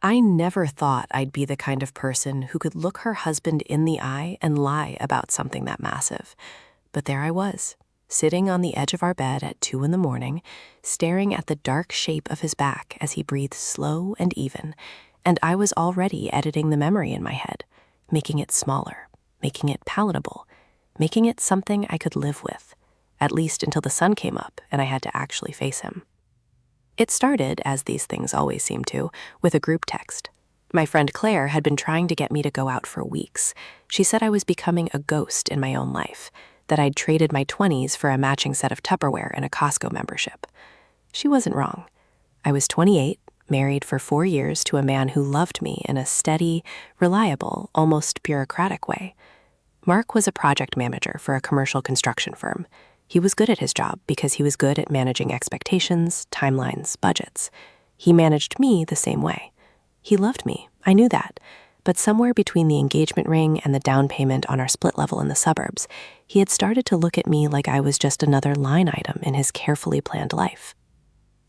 I never thought I'd be the kind of person who could look her husband in the eye and lie about something that massive. But there I was, sitting on the edge of our bed at 2 in the morning, staring at the dark shape of his back as he breathed slow and even, and I was already editing the memory in my head, making it smaller, making it palatable, making it something I could live with, at least until the sun came up and I had to actually face him. It started, as these things always seem to, with a group text. My friend Claire had been trying to get me to go out for weeks. She said I was becoming a ghost in my own life, that I'd traded my 20s for a matching set of Tupperware and a Costco membership. She wasn't wrong. I was 28, married for 4 years to a man who loved me in a steady, reliable, almost bureaucratic way. Mark was a project manager for a commercial construction firm. He was good at his job because he was good at managing expectations, timelines, budgets. He managed me the same way. He loved me, I knew that, but somewhere between the engagement ring and the down payment on our split level in the suburbs, he had started to look at me like I was just another line item in his carefully planned life.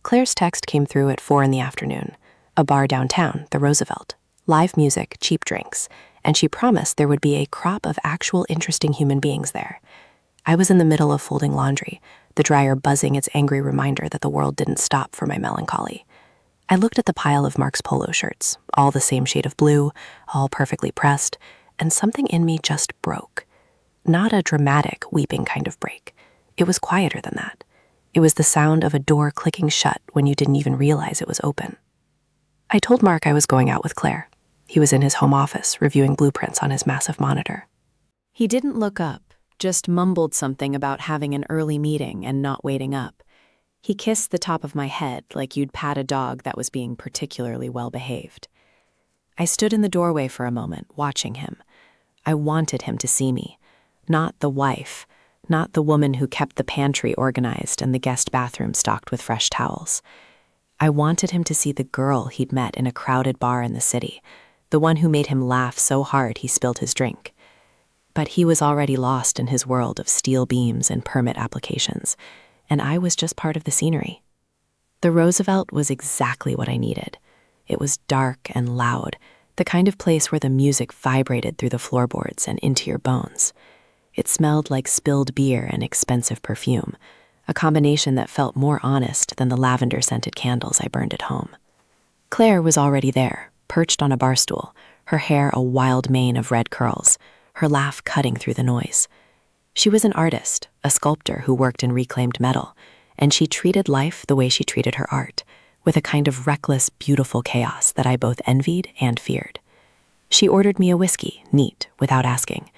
Claire's text came through at 4 in the afternoon. A bar downtown, the Roosevelt. Live music, cheap drinks, and she promised there would be a crop of actual interesting human beings there. I was in the middle of folding laundry, the dryer buzzing its angry reminder that the world didn't stop for my melancholy. I looked at the pile of Mark's polo shirts, all the same shade of blue, all perfectly pressed, and something in me just broke. Not a dramatic, weeping kind of break. It was quieter than that. It was the sound of a door clicking shut when you didn't even realize it was open. I told Mark I was going out with Claire. He was in his home office, reviewing blueprints on his massive monitor. He didn't look up, just mumbled something about having an early meeting and not waiting up. He kissed the top of my head like you'd pat a dog that was being particularly well-behaved. I stood in the doorway for a moment, watching him. I wanted him to see me. Not the wife, not the woman who kept the pantry organized and the guest bathroom stocked with fresh towels. I wanted him to see the girl he'd met in a crowded bar in the city, the one who made him laugh so hard he spilled his drink. But he was already lost in his world of steel beams and permit applications, and I was just part of the scenery. The Roosevelt was exactly what I needed. It was dark and loud, the kind of place where the music vibrated through the floorboards and into your bones. It smelled like spilled beer and expensive perfume, a combination that felt more honest than the lavender-scented candles I burned at home. Claire was already there, perched on a bar stool, her hair a wild mane of red curls, her laugh cutting through the noise. She was an artist, a sculptor who worked in reclaimed metal, and she treated life the way she treated her art, with a kind of reckless, beautiful chaos that I both envied and feared. She ordered me a whiskey, neat, without asking.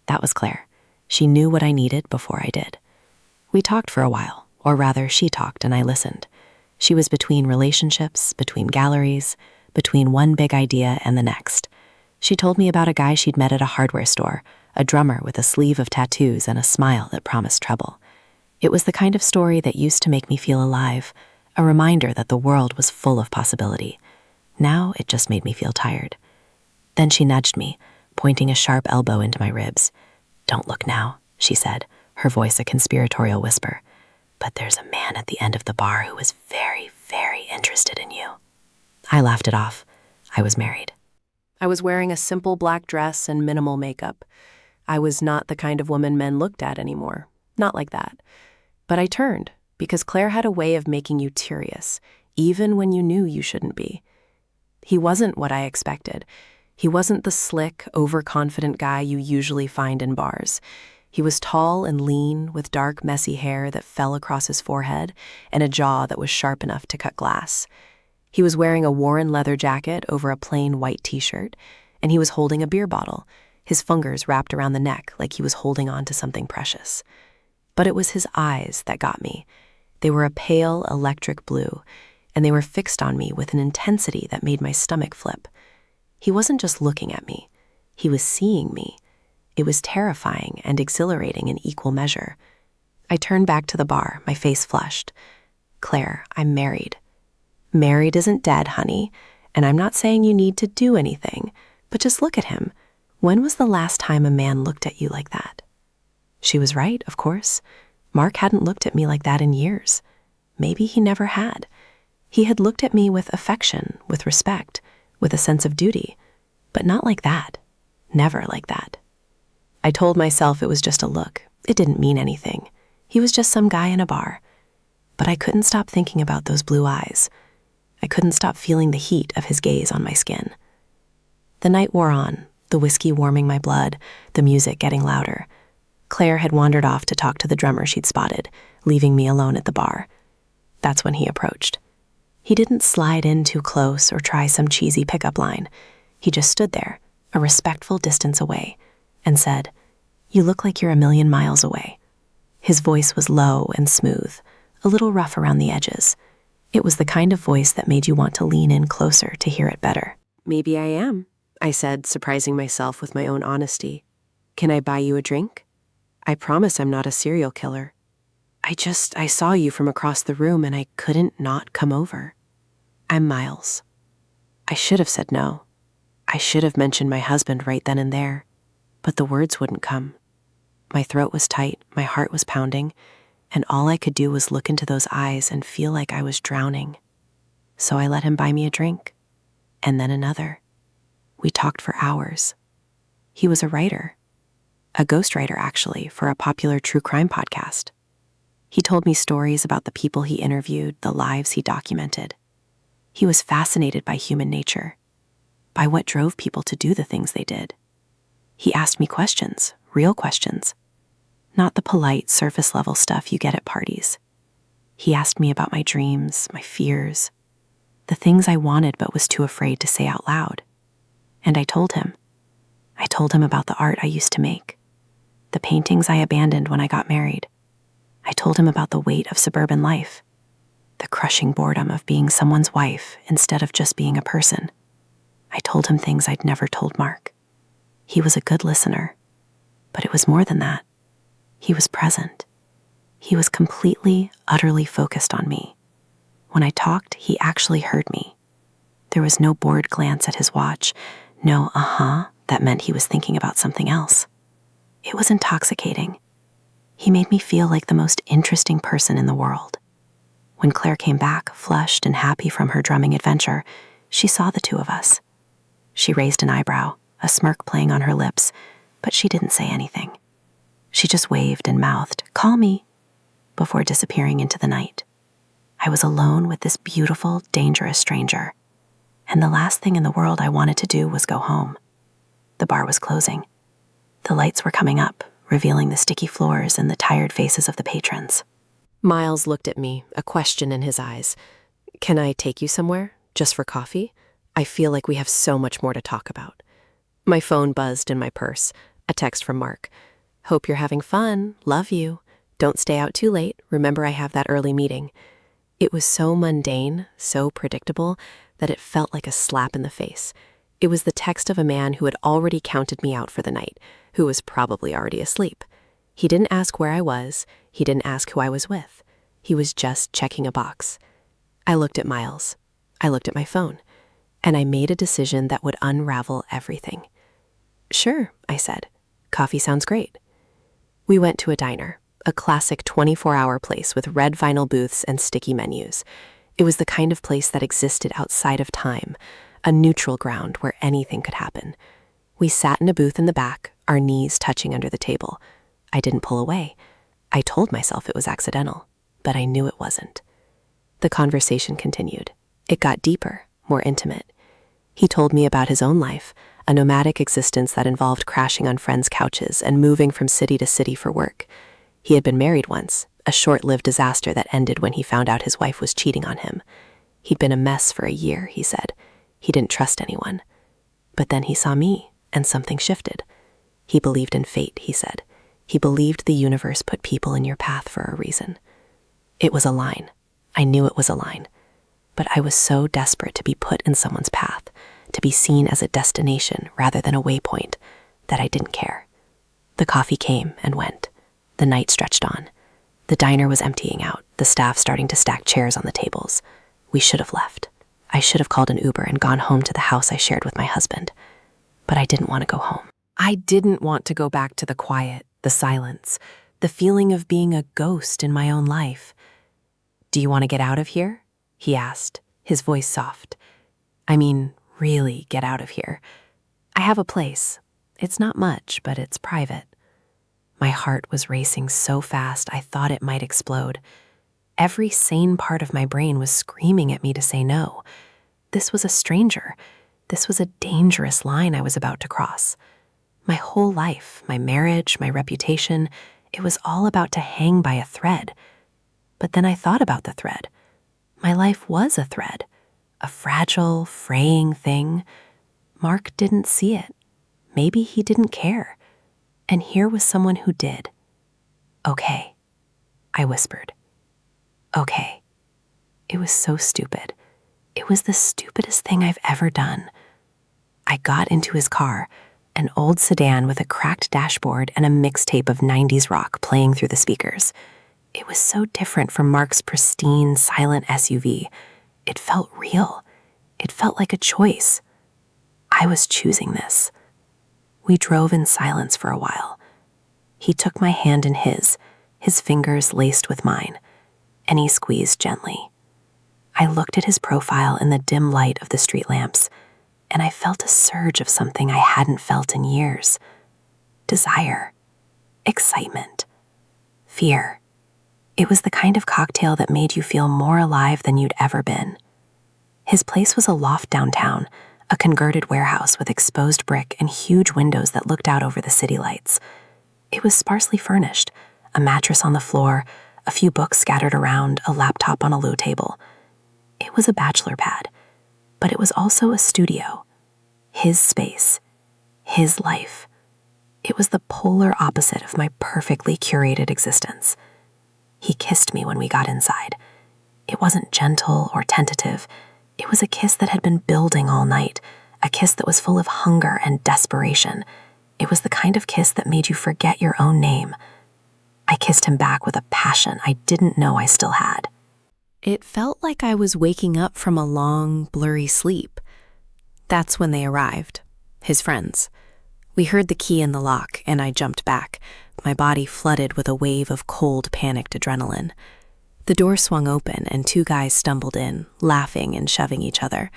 That was Claire. She knew what I needed before I did. We talked for a while, or rather, she talked and I listened. She was between relationships, between galleries, between one big idea and the next. She told me about a guy she'd met at a hardware store, a drummer with a sleeve of tattoos and a smile that promised trouble. It was the kind of story that used to make me feel alive, a reminder that the world was full of possibility. Now it just made me feel tired. Then she nudged me, pointing a sharp elbow into my ribs. "Don't look now," she said, her voice a conspiratorial whisper. "But there's a man at the end of the bar who is very, very interested in you." I laughed it off. I was married. I was wearing a simple black dress and minimal makeup. I was not the kind of woman men looked at anymore. Not like that. But I turned, because Claire had a way of making you curious, even when you knew you shouldn't be. He wasn't what I expected. He wasn't the slick, overconfident guy you usually find in bars. He was tall and lean, with dark, messy hair that fell across his forehead and a jaw that was sharp enough to cut glass. He was wearing a Warren leather jacket over a plain white t-shirt, and he was holding a beer bottle, his fingers wrapped around the neck like he was holding on to something precious. But it was his eyes that got me. They were a pale, electric blue, and they were fixed on me with an intensity that made my stomach flip. He wasn't just looking at me. He was seeing me. It was terrifying and exhilarating in equal measure. I turned back to the bar, my face flushed. "Claire, I'm married." "Married isn't dead, honey, and I'm not saying you need to do anything, but just look at him. When was the last time a man looked at you like that?" She was right, of course. Mark hadn't looked at me like that in years. Maybe he never had. He had looked at me with affection, with respect, with a sense of duty, but not like that. Never like that. I told myself it was just a look. It didn't mean anything. He was just some guy in a bar. But I couldn't stop thinking about those blue eyes. I couldn't stop feeling the heat of his gaze on my skin. The night wore on, the whiskey warming my blood, the music getting louder. Claire had wandered off to talk to the drummer she'd spotted, leaving me alone at the bar. That's when he approached. He didn't slide in too close or try some cheesy pickup line. He just stood there, a respectful distance away, and said, "You look like you're a million miles away." His voice was low and smooth, a little rough around the edges. It was the kind of voice that made you want to lean in closer to hear it better. "Maybe I am," I said, surprising myself with my own honesty. "Can I buy you a drink? I promise I'm not a serial killer. I saw you from across the room and I couldn't not come over. I'm Miles." I should have said no. I should have mentioned my husband right then and there, but the words wouldn't come. My throat was tight, my heart was pounding, and all I could do was look into those eyes and feel like I was drowning. So I let him buy me a drink, and then another. We talked for hours. He was a writer, a ghostwriter actually, for a popular true crime podcast. He told me stories about the people he interviewed, the lives he documented. He was fascinated by human nature, by what drove people to do the things they did. He asked me questions, real questions, not the polite surface-level stuff you get at parties. He asked me about my dreams, my fears, the things I wanted but was too afraid to say out loud. And I told him. I told him about the art I used to make, the paintings I abandoned when I got married. I told him about the weight of suburban life, the crushing boredom of being someone's wife instead of just being a person. I told him things I'd never told Mark. He was a good listener, but it was more than that. He was present. He was completely, utterly focused on me. When I talked, he actually heard me. There was no bored glance at his watch, no that meant he was thinking about something else. It was intoxicating. He made me feel like the most interesting person in the world. When Claire came back, flushed and happy from her drumming adventure, she saw the two of us. She raised an eyebrow, a smirk playing on her lips, but she didn't say anything. She just waved and mouthed, "Call me," before disappearing into the night. I was alone with this beautiful, dangerous stranger, and the last thing in the world I wanted to do was go home. The bar was closing. The lights were coming up, revealing the sticky floors and the tired faces of the patrons. Miles looked at me, a question in his eyes. "Can I take you somewhere? Just for coffee? I feel like we have so much more to talk about." My phone buzzed in my purse, a text from Mark. "Hope you're having fun. Love you. Don't stay out too late. Remember I have that early meeting." It was so mundane, so predictable, that it felt like a slap in the face. It was the text of a man who had already counted me out for the night, who was probably already asleep. He didn't ask where I was. He didn't ask who I was with. He was just checking a box. I looked at Miles. I looked at my phone. And I made a decision that would unravel everything. "Sure," I said. "Coffee sounds great." We went to a diner, a classic 24-hour place with red vinyl booths and sticky menus. It was the kind of place that existed outside of time, a neutral ground where anything could happen. We sat in a booth in the back, our knees touching under the table. I didn't pull away. I told myself it was accidental, but I knew it wasn't. The conversation continued. It got deeper, more intimate. He told me about his own life, a nomadic existence that involved crashing on friends' couches and moving from city to city for work. He had been married once, a short-lived disaster that ended when he found out his wife was cheating on him. He'd been a mess for a year, he said. He didn't trust anyone. But then he saw me, and something shifted. He believed in fate, he said. He believed the universe put people in your path for a reason. It was a line. I knew it was a line. But I was so desperate to be put in someone's path, to be seen as a destination rather than a waypoint, that I didn't care. The coffee came and went. The night stretched on. The diner was emptying out, the staff starting to stack chairs on the tables. We should have left. I should have called an Uber and gone home to the house I shared with my husband. But I didn't want to go home. I didn't want to go back to the quiet, the silence, the feeling of being a ghost in my own life. "Do you want to get out of here?" he asked, his voice soft. I mean, really get out of here. I have a place. It's not much, but it's private. My heart was racing so fast I thought it might explode. Every sane part of my brain was screaming at me to say no. This was a stranger. This was a dangerous line I was about to cross. My whole life, my marriage, my reputation, it was all about to hang by a thread. But then I thought about the thread. My life was a thread, a fragile, fraying thing. Mark didn't see it. Maybe he didn't care. And here was someone who did. Okay, I whispered. Okay. It was so stupid. It was the stupidest thing I've ever done. I got into his car, an old sedan with a cracked dashboard and a mixtape of 90s rock playing through the speakers. It was so different from Mark's pristine, silent SUV. It felt real. It felt like a choice. I was choosing this. We drove in silence for a while. He took my hand in his fingers laced with mine, and he squeezed gently. I looked at his profile in the dim light of the street lamps, and I felt a surge of something I hadn't felt in years. Desire, excitement, fear. It was the kind of cocktail that made you feel more alive than you'd ever been. His place was a loft downtown, a converted warehouse with exposed brick and huge windows that looked out over the city lights. It was sparsely furnished, a mattress on the floor, a few books scattered around, a laptop on a low table. It was a bachelor pad, but it was also a studio. His space, his life. It was the polar opposite of my perfectly curated existence. He kissed me when we got inside. It wasn't gentle or tentative. It was a kiss that had been building all night, a kiss that was full of hunger and desperation. It was the kind of kiss that made you forget your own name. I kissed him back with a passion I didn't know I still had. It felt like I was waking up from a long, blurry sleep. That's when they arrived, his friends. We heard the key in the lock, and I jumped back, my body flooded with a wave of cold, panicked adrenaline. The door swung open, and two guys stumbled in, laughing and shoving each other.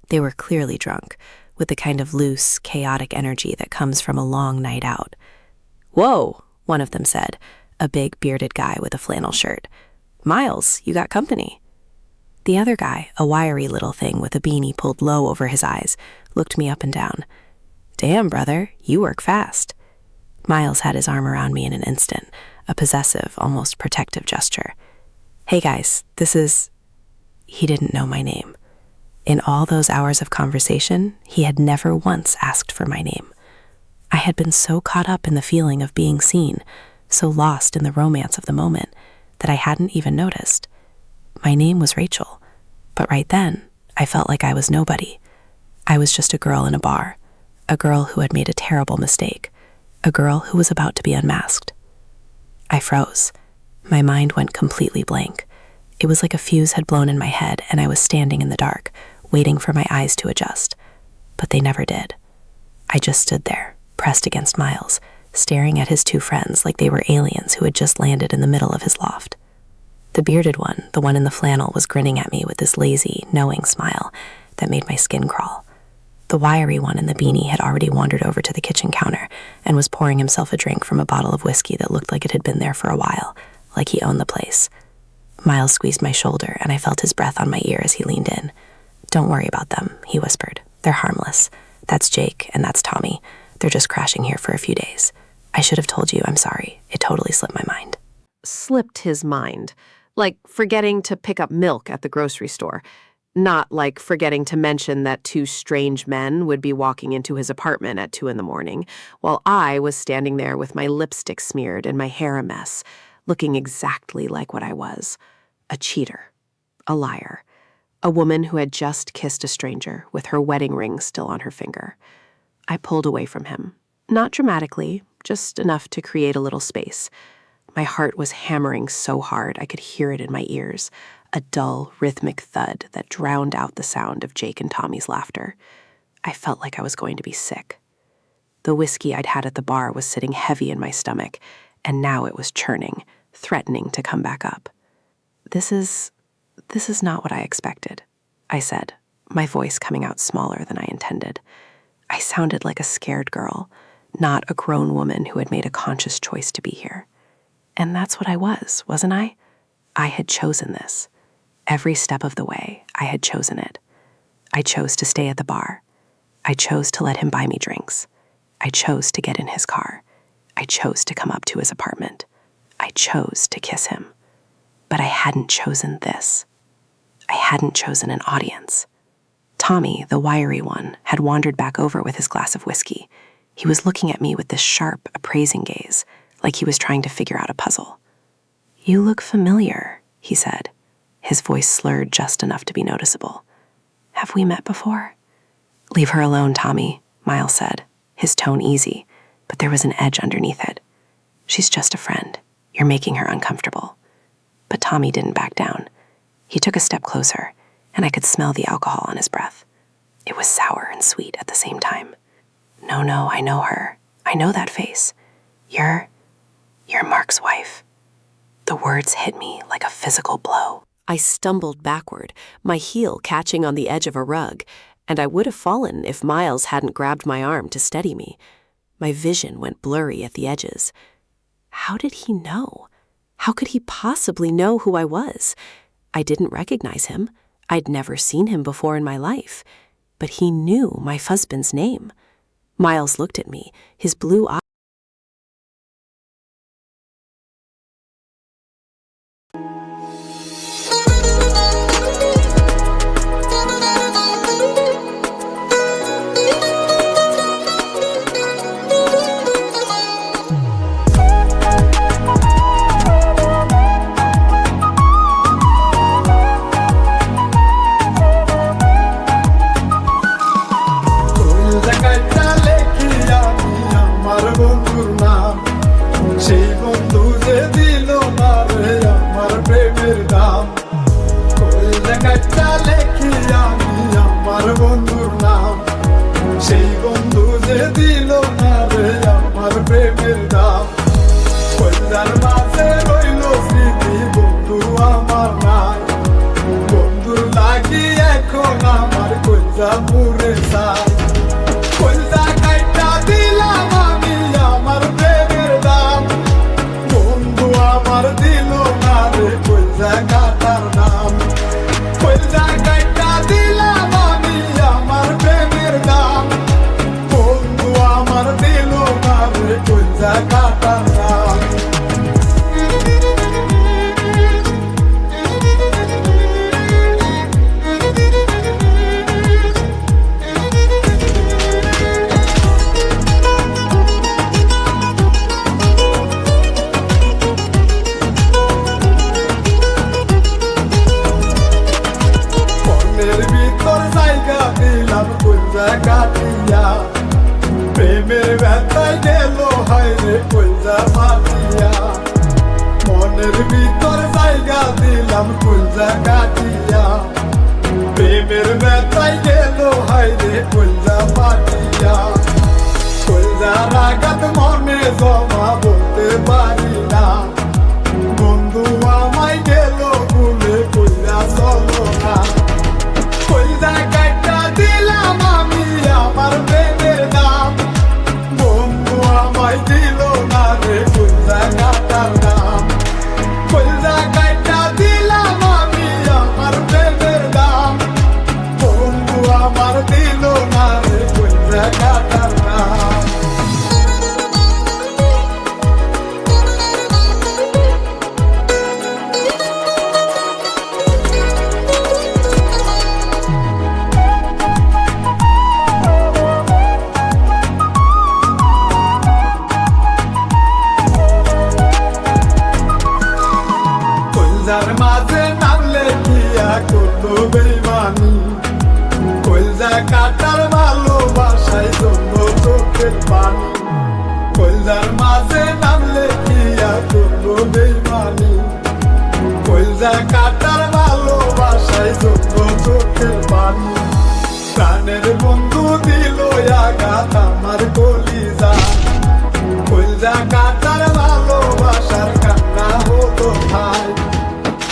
They were clearly drunk, with the kind of loose, chaotic energy that comes from a long night out. "Whoa," one of them said, a big, bearded guy with a flannel shirt. "Miles, you got company." The other guy, a wiry little thing with a beanie pulled low over his eyes, looked me up and down. "Damn, brother, you work fast." Miles had his arm around me in an instant, a possessive, almost protective gesture. "Hey guys, this is..." He didn't know my name. In all those hours of conversation, he had never once asked for my name. I had been so caught up in the feeling of being seen, so lost in the romance of the moment, that I hadn't even noticed. My name was Rachel, but right then, I felt like I was nobody. I was just a girl in a bar, a girl who had made a terrible mistake, a girl who was about to be unmasked. I froze. My mind went completely blank. It was like a fuse had blown in my head, and I was standing in the dark, waiting for my eyes to adjust. But they never did. I just stood there, pressed against Miles, staring at his two friends like they were aliens who had just landed in the middle of his loft. The bearded one, the one in the flannel, was grinning at me with this lazy, knowing smile that made my skin crawl. The wiry one in the beanie had already wandered over to the kitchen counter and was pouring himself a drink from a bottle of whiskey that looked like it had been there for a while, like he owned the place. Miles squeezed my shoulder, and I felt his breath on my ear as he leaned in. "Don't worry about them," he whispered. "They're harmless. That's Jake, and that's Tommy. They're just crashing here for a few days. I should have told you, I'm sorry. It totally slipped my mind." Slipped his mind. Like forgetting to pick up milk at the grocery store. Not like forgetting to mention that two strange men would be walking into his apartment at 2 a.m, while I was standing there with my lipstick smeared and my hair a mess, looking exactly like what I was. A cheater. A liar. A woman who had just kissed a stranger with her wedding ring still on her finger. I pulled away from him. Not dramatically, just enough to create a little space. My heart was hammering so hard I could hear it in my ears, a dull, rhythmic thud that drowned out the sound of Jake and Tommy's laughter. I felt like I was going to be sick. The whiskey I'd had at the bar was sitting heavy in my stomach, and now it was churning, threatening to come back up. This is not what I expected," I said, my voice coming out smaller than I intended. I sounded like a scared girl, not a grown woman who had made a conscious choice to be here. And that's what I was, wasn't I? I had chosen this. Every step of the way, I had chosen it. I chose to stay at the bar. I chose to let him buy me drinks. I chose to get in his car. I chose to come up to his apartment. I chose to kiss him. But I hadn't chosen this. I hadn't chosen an audience. Tommy, the wiry one, had wandered back over with his glass of whiskey. He was looking at me with this sharp, appraising gaze, like he was trying to figure out a puzzle. "You look familiar," he said, his voice slurred just enough to be noticeable. "Have we met before?" "Leave her alone, Tommy," Miles said, his tone easy, but there was an edge underneath it. "She's just a friend. You're making her uncomfortable." But Tommy didn't back down. He took a step closer, and I could smell the alcohol on his breath. It was sour and sweet at the same time. No, I know her. I know that face. You're Mark's wife." The words hit me like a physical blow. I stumbled backward, my heel catching on the edge of a rug, and I would have fallen if Miles hadn't grabbed my arm to steady me. My vision went blurry at the edges. How did he know? How could he possibly know who I was? I didn't recognize him. I'd never seen him before in my life. But he knew my husband's name. Miles looked at me, his blue eyes.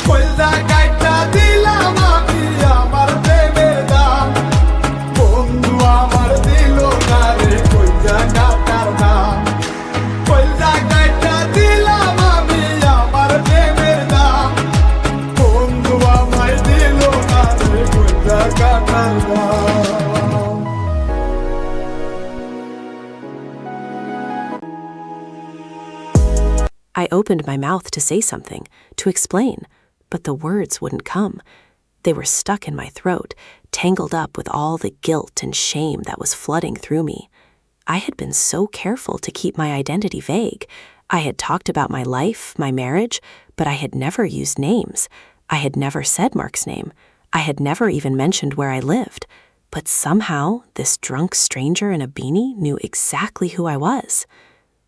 Koi da kaita dilam ami amar premir dam opened my mouth to say something, to explain, but the words wouldn't come. They were stuck in my throat, tangled up with all the guilt and shame that was flooding through me. I had been so careful to keep my identity vague. I had talked about my life, my marriage, but I had never used names. I had never said Mark's name. I had never even mentioned where I lived. But somehow, this drunk stranger in a beanie knew exactly who I was.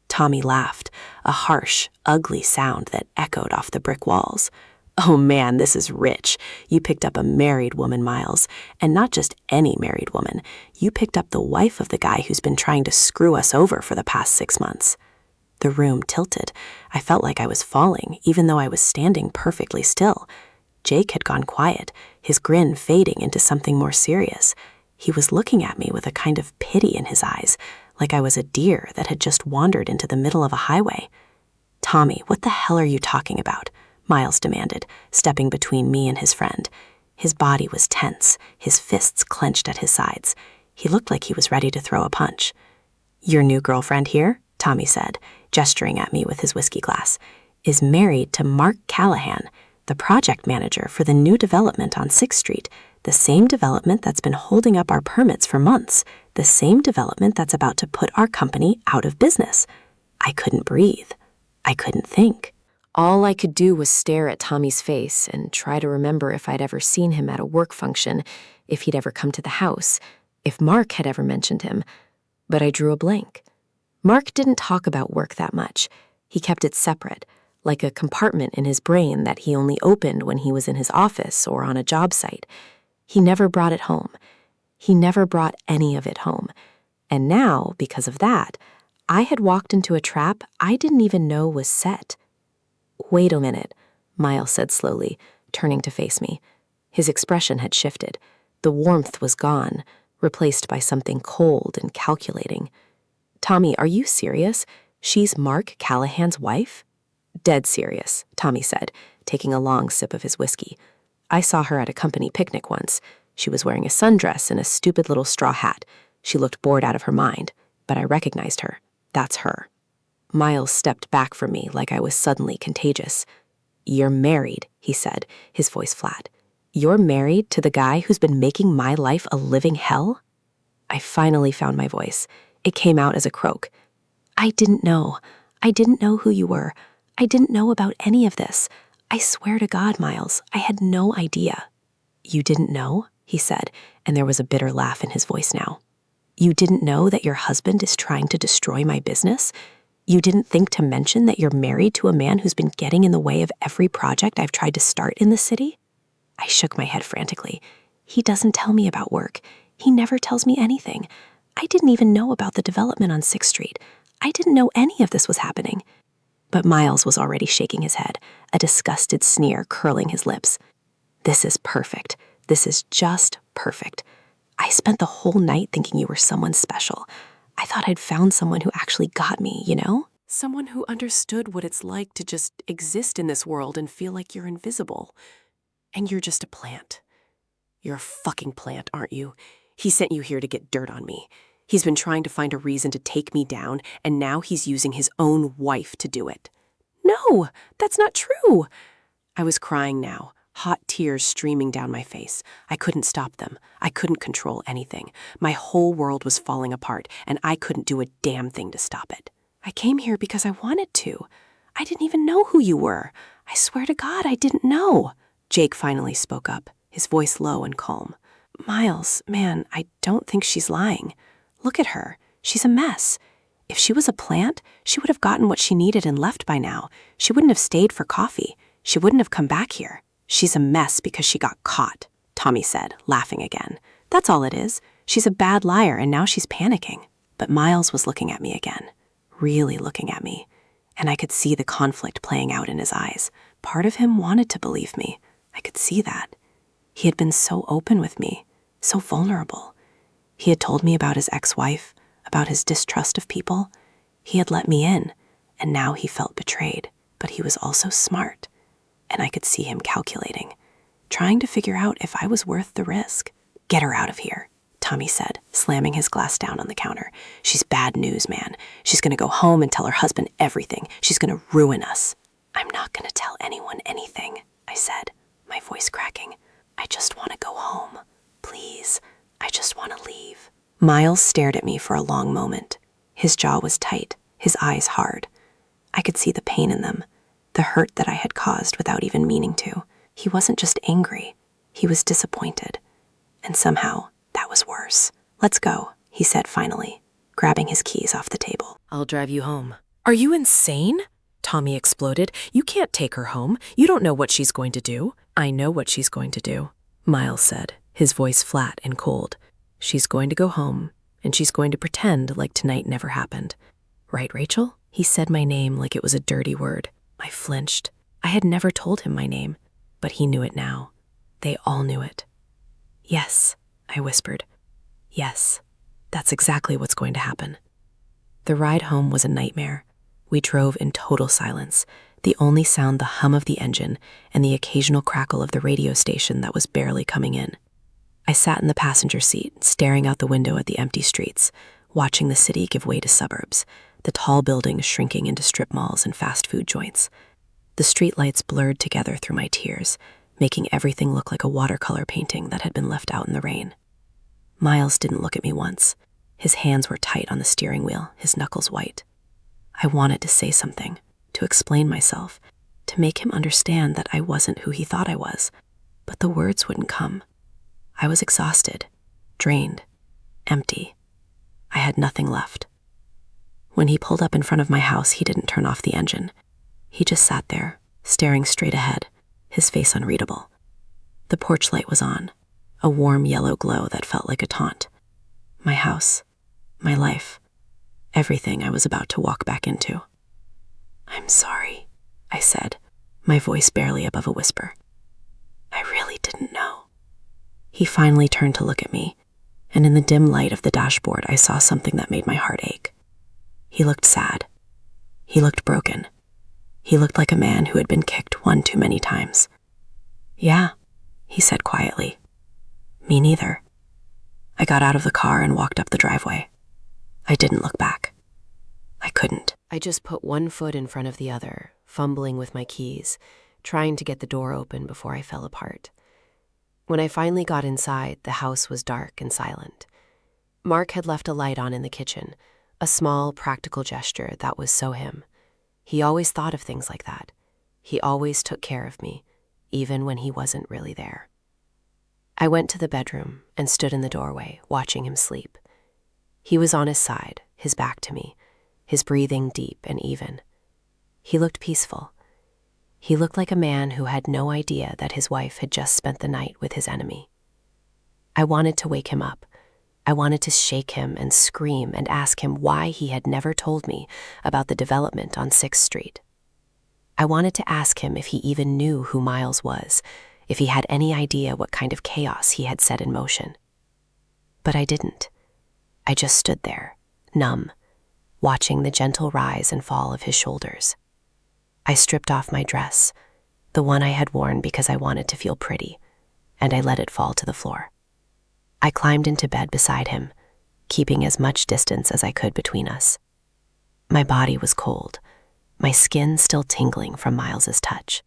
Tommy laughed, a harsh, ugly sound that echoed off the brick walls. "Oh man, this is rich. You picked up a married woman, Miles. And not just any married woman. You picked up the wife of the guy who's been trying to screw us over for the past 6 months." The room tilted. I felt like I was falling, even though I was standing perfectly still. Jake had gone quiet, his grin fading into something more serious. He was looking at me with a kind of pity in his eyes, like I was a deer that had just wandered into the middle of a highway. "Tommy, what the hell are you talking about?" Miles demanded, stepping between me and his friend. His body was tense, his fists clenched at his sides. He looked like he was ready to throw a punch. "Your new girlfriend here," Tommy said, gesturing at me with his whiskey glass, "is married to Mark Callahan, the project manager for the new development on 6th Street, the same development that's been holding up our permits for months, the same development that's about to put our company out of business." I couldn't breathe. I couldn't think. All I could do was stare at Tommy's face and try to remember if I'd ever seen him at a work function, if he'd ever come to the house, if Mark had ever mentioned him. But I drew a blank. Mark didn't talk about work that much. He kept it separate, like a compartment in his brain that he only opened when he was in his office or on a job site. He never brought it home. He never brought any of it home. And now, because of that, I had walked into a trap I didn't even know was set. "Wait a minute," Miles said slowly, turning to face me. His expression had shifted. The warmth was gone, replaced by something cold and calculating. "Tommy, are you serious? She's Mark Callahan's wife?" "Dead serious," Tommy said, taking a long sip of his whiskey. "I saw her at a company picnic once. She was wearing a sundress and a stupid little straw hat. She looked bored out of her mind, but I recognized her. That's her." Miles stepped back from me like I was suddenly contagious. "You're married," he said, his voice flat. "You're married to the guy who's been making my life a living hell?" I finally found my voice. It came out as a croak. "I didn't know. I didn't know who you were. I didn't know about any of this. I swear to God, Miles, I had no idea." "You didn't know?" he said, and there was a bitter laugh in his voice now. "You didn't know that your husband is trying to destroy my business? You didn't think to mention that you're married to a man who's been getting in the way of every project I've tried to start in the city?" I shook my head frantically. "He doesn't tell me about work. He never tells me anything. I didn't even know about the development on 6th Street. I didn't know any of this was happening." But Miles was already shaking his head, a disgusted sneer curling his lips. "This is perfect. This is just perfect. I spent the whole night thinking you were someone special. I thought I'd found someone who actually got me, you know? Someone who understood what it's like to just exist in this world and feel like you're invisible. And you're just a plant. You're a fucking plant, aren't you? He sent you here to get dirt on me. He's been trying to find a reason to take me down, and now he's using his own wife to do it." "No, that's not true." I was crying now, hot tears streaming down my face. I couldn't stop them. I couldn't control anything. My whole world was falling apart, and I couldn't do a damn thing to stop it. "I came here because I wanted to. I didn't even know who you were. I swear to God, I didn't know." Jake finally spoke up, his voice low and calm. "Miles, man, I don't think she's lying. Look at her. She's a mess. If she was a plant, she would have gotten what she needed and left by now. She wouldn't have stayed for coffee. She wouldn't have come back here. She's a mess because she got caught," Tommy said, laughing again. "That's all it is. She's a bad liar and now she's panicking." But Miles was looking at me again, really looking at me, and I could see the conflict playing out in his eyes. Part of him wanted to believe me. I could see that. He had been so open with me, so vulnerable. He had told me about his ex-wife, about his distrust of people. He had let me in, and now he felt betrayed. But he was also smart, and I could see him calculating, trying to figure out if I was worth the risk. "Get her out of here," Tommy said, slamming his glass down on the counter. "She's bad news, man. She's gonna go home and tell her husband everything. She's gonna ruin us." "I'm not gonna tell anyone anything," I said, my voice cracking. "I just want to go home. Please, I just want to leave." Miles stared at me for a long moment. His jaw was tight, his eyes hard. I could see the pain in them, the hurt that I had caused without even meaning to. He wasn't just angry, he was disappointed. And somehow, that was worse. "Let's go," he said finally, grabbing his keys off the table. "I'll drive you home." "Are you insane?" Tommy exploded. "You can't take her home. You don't know what she's going to do." "I know what she's going to do," Miles said, his voice flat and cold. "She's going to go home, and she's going to pretend like tonight never happened. Right, Rachel?" He said my name like it was a dirty word. I flinched. I had never told him my name, but he knew it now. They all knew it. "Yes," I whispered. "Yes, that's exactly what's going to happen." The ride home was a nightmare. We drove in total silence, the only sound the hum of the engine and the occasional crackle of the radio station that was barely coming in. I sat in the passenger seat, staring out the window at the empty streets, watching the city give way to suburbs, the tall buildings shrinking into strip malls and fast food joints. The streetlights blurred together through my tears, making everything look like a watercolor painting that had been left out in the rain. Miles didn't look at me once. His hands were tight on the steering wheel, his knuckles white. I wanted to say something, to explain myself, to make him understand that I wasn't who he thought I was, but the words wouldn't come. I was exhausted, drained, empty. I had nothing left. When he pulled up in front of my house, he didn't turn off the engine. He just sat there, staring straight ahead, his face unreadable. The porch light was on, a warm yellow glow that felt like a taunt. My house, my life, everything I was about to walk back into. "I'm sorry," I said, my voice barely above a whisper. "I really didn't know." He finally turned to look at me, and in the dim light of the dashboard, I saw something that made my heart ache. He looked sad. He looked broken. He looked like a man who had been kicked one too many times. "Yeah," he said quietly. "Me neither." I got out of the car and walked up the driveway. I didn't look back. I couldn't. I just put one foot in front of the other, fumbling with my keys, trying to get the door open before I fell apart. When I finally got inside, the house was dark and silent. Mark had left a light on in the kitchen, a small, practical gesture that was so him. He always thought of things like that. He always took care of me, even when he wasn't really there. I went to the bedroom and stood in the doorway, watching him sleep. He was on his side, his back to me, his breathing deep and even. He looked peaceful. He looked like a man who had no idea that his wife had just spent the night with his enemy. I wanted to wake him up. I wanted to shake him and scream and ask him why he had never told me about the development on 6th Street. I wanted to ask him if he even knew who Miles was, if he had any idea what kind of chaos he had set in motion. But I didn't. I just stood there, numb, watching the gentle rise and fall of his shoulders. I stripped off my dress, the one I had worn because I wanted to feel pretty, and I let it fall to the floor. I climbed into bed beside him, keeping as much distance as I could between us. My body was cold, my skin still tingling from Miles's touch.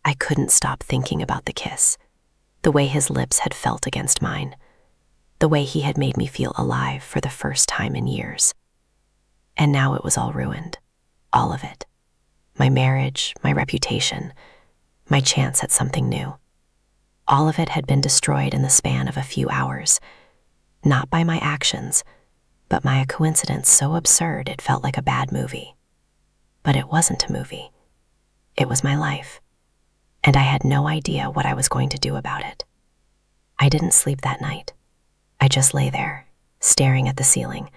I couldn't stop thinking about the kiss, the way his lips had felt against mine, the way he had made me feel alive for the first time in years. And now it was all ruined, all of it. My marriage, my reputation, my chance at something new. All of it had been destroyed in the span of a few hours, not by my actions, but by a coincidence so absurd it felt like a bad movie. But it wasn't a movie. It was my life, and I had no idea what I was going to do about it. I didn't sleep that night. I just lay there, staring at the ceiling,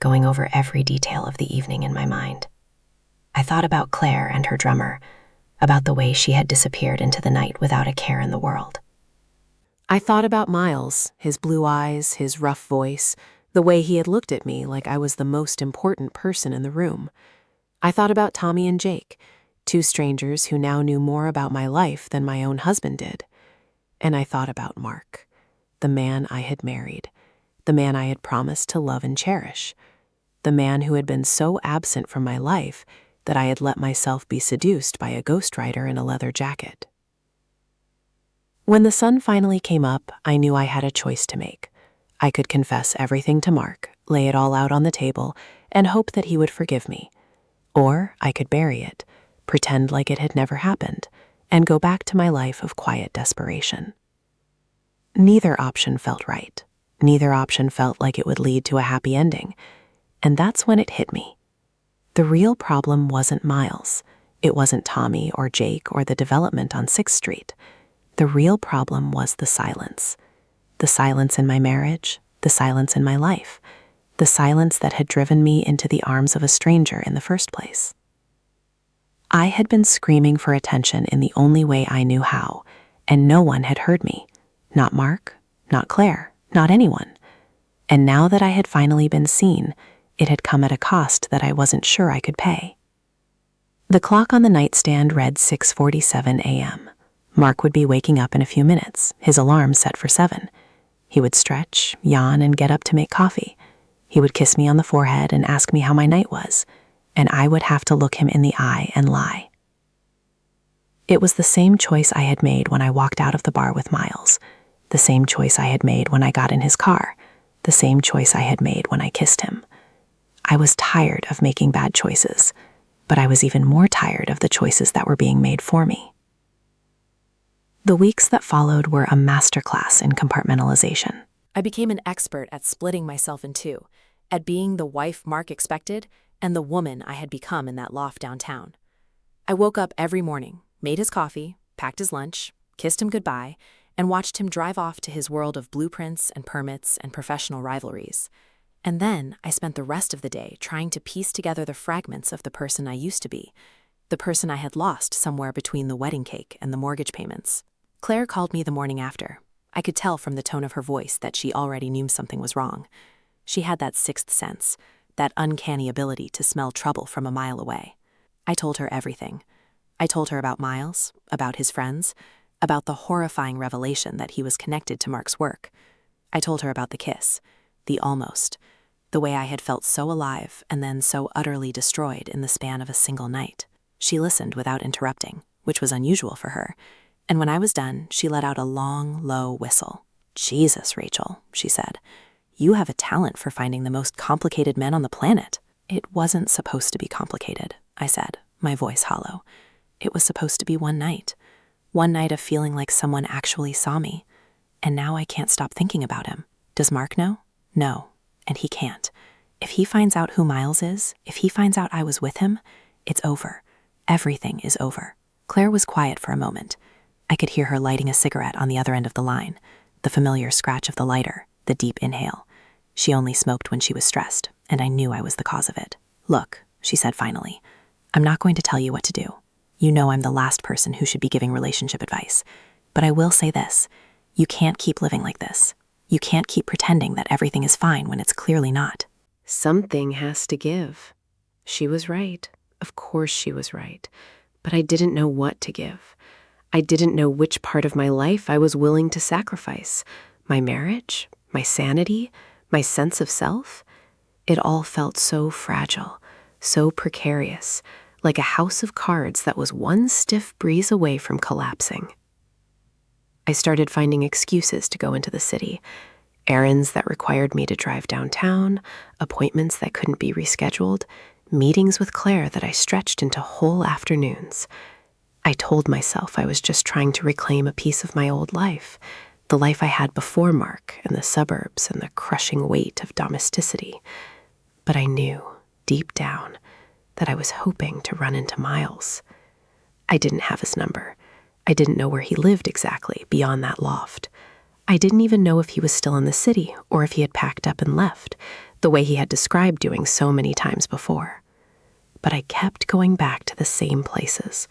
going over every detail of the evening in my mind. I thought about Claire and her drummer, about the way she had disappeared into the night without a care in the world. I thought about Miles, his blue eyes, his rough voice, the way he had looked at me like I was the most important person in the room. I thought about Tommy and Jake, two strangers who now knew more about my life than my own husband did. And I thought about Mark, the man I had married, the man I had promised to love and cherish, the man who had been so absent from my life that I had let myself be seduced by a ghostwriter in a leather jacket. When the sun finally came up, I knew I had a choice to make. I could confess everything to Mark, lay it all out on the table, and hope that he would forgive me. Or I could bury it, pretend like it had never happened, and go back to my life of quiet desperation. Neither option felt right. Neither option felt like it would lead to a happy ending. And that's when it hit me. The real problem wasn't Miles. It wasn't Tommy or Jake or the development on 6th Street. The real problem was the silence. The silence in my marriage, the silence in my life, the silence that had driven me into the arms of a stranger in the first place. I had been screaming for attention in the only way I knew how, and no one had heard me. Not Mark, not Claire, not anyone. And now that I had finally been seen, it had come at a cost that I wasn't sure I could pay. The clock on the nightstand read 6:47 a.m. Mark would be waking up in a few minutes, his alarm set for 7. He would stretch, yawn, and get up to make coffee. He would kiss me on the forehead and ask me how my night was, and I would have to look him in the eye and lie. It was the same choice I had made when I walked out of the bar with Miles, the same choice I had made when I got in his car, the same choice I had made when I kissed him. I was tired of making bad choices, but I was even more tired of the choices that were being made for me. The weeks that followed were a masterclass in compartmentalization. I became an expert at splitting myself in two, at being the wife Mark expected and the woman I had become in that loft downtown. I woke up every morning, made his coffee, packed his lunch, kissed him goodbye, and watched him drive off to his world of blueprints and permits and professional rivalries. And then I spent the rest of the day trying to piece together the fragments of the person I used to be, the person I had lost somewhere between the wedding cake and the mortgage payments. Claire called me the morning after. I could tell from the tone of her voice that she already knew something was wrong. She had that sixth sense, that uncanny ability to smell trouble from a mile away. I told her everything. I told her about Miles, about his friends, about the horrifying revelation that he was connected to Mark's work. I told her about the kiss, the almost, the way I had felt so alive and then so utterly destroyed in the span of a single night. She listened without interrupting, which was unusual for her, and when I was done, she let out a long, low whistle. "Jesus, Rachel," she said, "you have a talent for finding the most complicated men on the planet." "It wasn't supposed to be complicated," I said, my voice hollow. "It was supposed to be one night of feeling like someone actually saw me. And now I can't stop thinking about him. Does Mark know? No, and he can't. If he finds out who Miles is, if he finds out I was with him, it's over. Everything is over." Claire was quiet for a moment. I could hear her lighting a cigarette on the other end of the line, the familiar scratch of the lighter, the deep inhale. She only smoked when she was stressed, and I knew I was the cause of it. "Look," she said finally, "I'm not going to tell you what to do. You know I'm the last person who should be giving relationship advice. But I will say this. You can't keep living like this. You can't keep pretending that everything is fine when it's clearly not." Something has to give. She was right. Of course she was right. But I didn't know what to give. I didn't know which part of my life I was willing to sacrifice. My marriage? My sanity? My sense of self? It all felt so fragile, so precarious, like a house of cards that was one stiff breeze away from collapsing. I started finding excuses to go into the city, errands that required me to drive downtown, appointments that couldn't be rescheduled, meetings with Claire that I stretched into whole afternoons. I told myself I was just trying to reclaim a piece of my old life, the life I had before Mark and the suburbs and the crushing weight of domesticity. But I knew, deep down, that I was hoping to run into Miles. I didn't have his number. I didn't know where he lived exactly beyond that loft. I didn't even know if he was still in the city or if he had packed up and left, the way he had described doing so many times before. But I kept going back to the same places,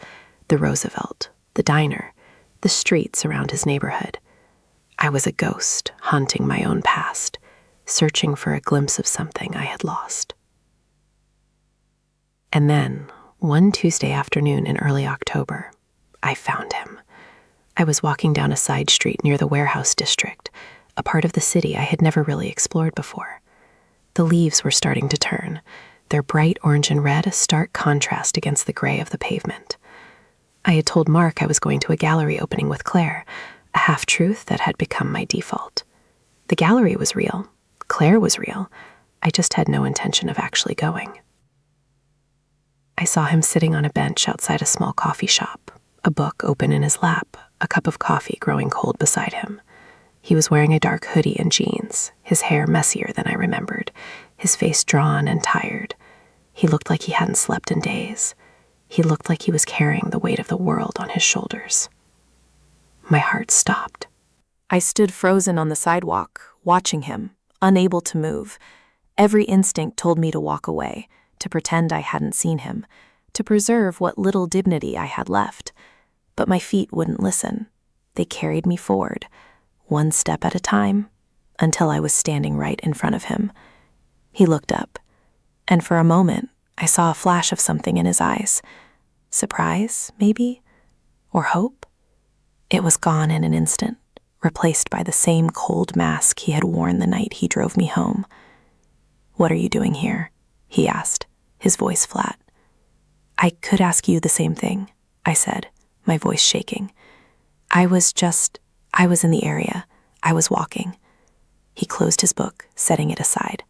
the Roosevelt, the diner, the streets around his neighborhood. I was a ghost haunting my own past, searching for a glimpse of something I had lost. And then, one Tuesday afternoon in early October, I found him. I was walking down a side street near the warehouse district, a part of the city I had never really explored before. The leaves were starting to turn, their bright orange and red a stark contrast against the gray of the pavement. I had told Mark I was going to a gallery opening with Claire, a half-truth that had become my default. The gallery was real. Claire was real. I just had no intention of actually going. I saw him sitting on a bench outside a small coffee shop, a book open in his lap, a cup of coffee growing cold beside him. He was wearing a dark hoodie and jeans, his hair messier than I remembered, his face drawn and tired. He looked like he hadn't slept in days. He looked like he was carrying the weight of the world on his shoulders. My heart stopped. I stood frozen on the sidewalk, watching him, unable to move. Every instinct told me to walk away, to pretend I hadn't seen him, to preserve what little dignity I had left. But my feet wouldn't listen. They carried me forward, one step at a time, until I was standing right in front of him. He looked up, and for a moment, I saw a flash of something in his eyes. Surprise, maybe? Or hope? It was gone in an instant, replaced by the same cold mask he had worn the night he drove me home. "What are you doing here?" he asked, his voice flat. "I could ask you the same thing," I said, my voice shaking. I was in the area. I was walking." He closed his book, setting it aside.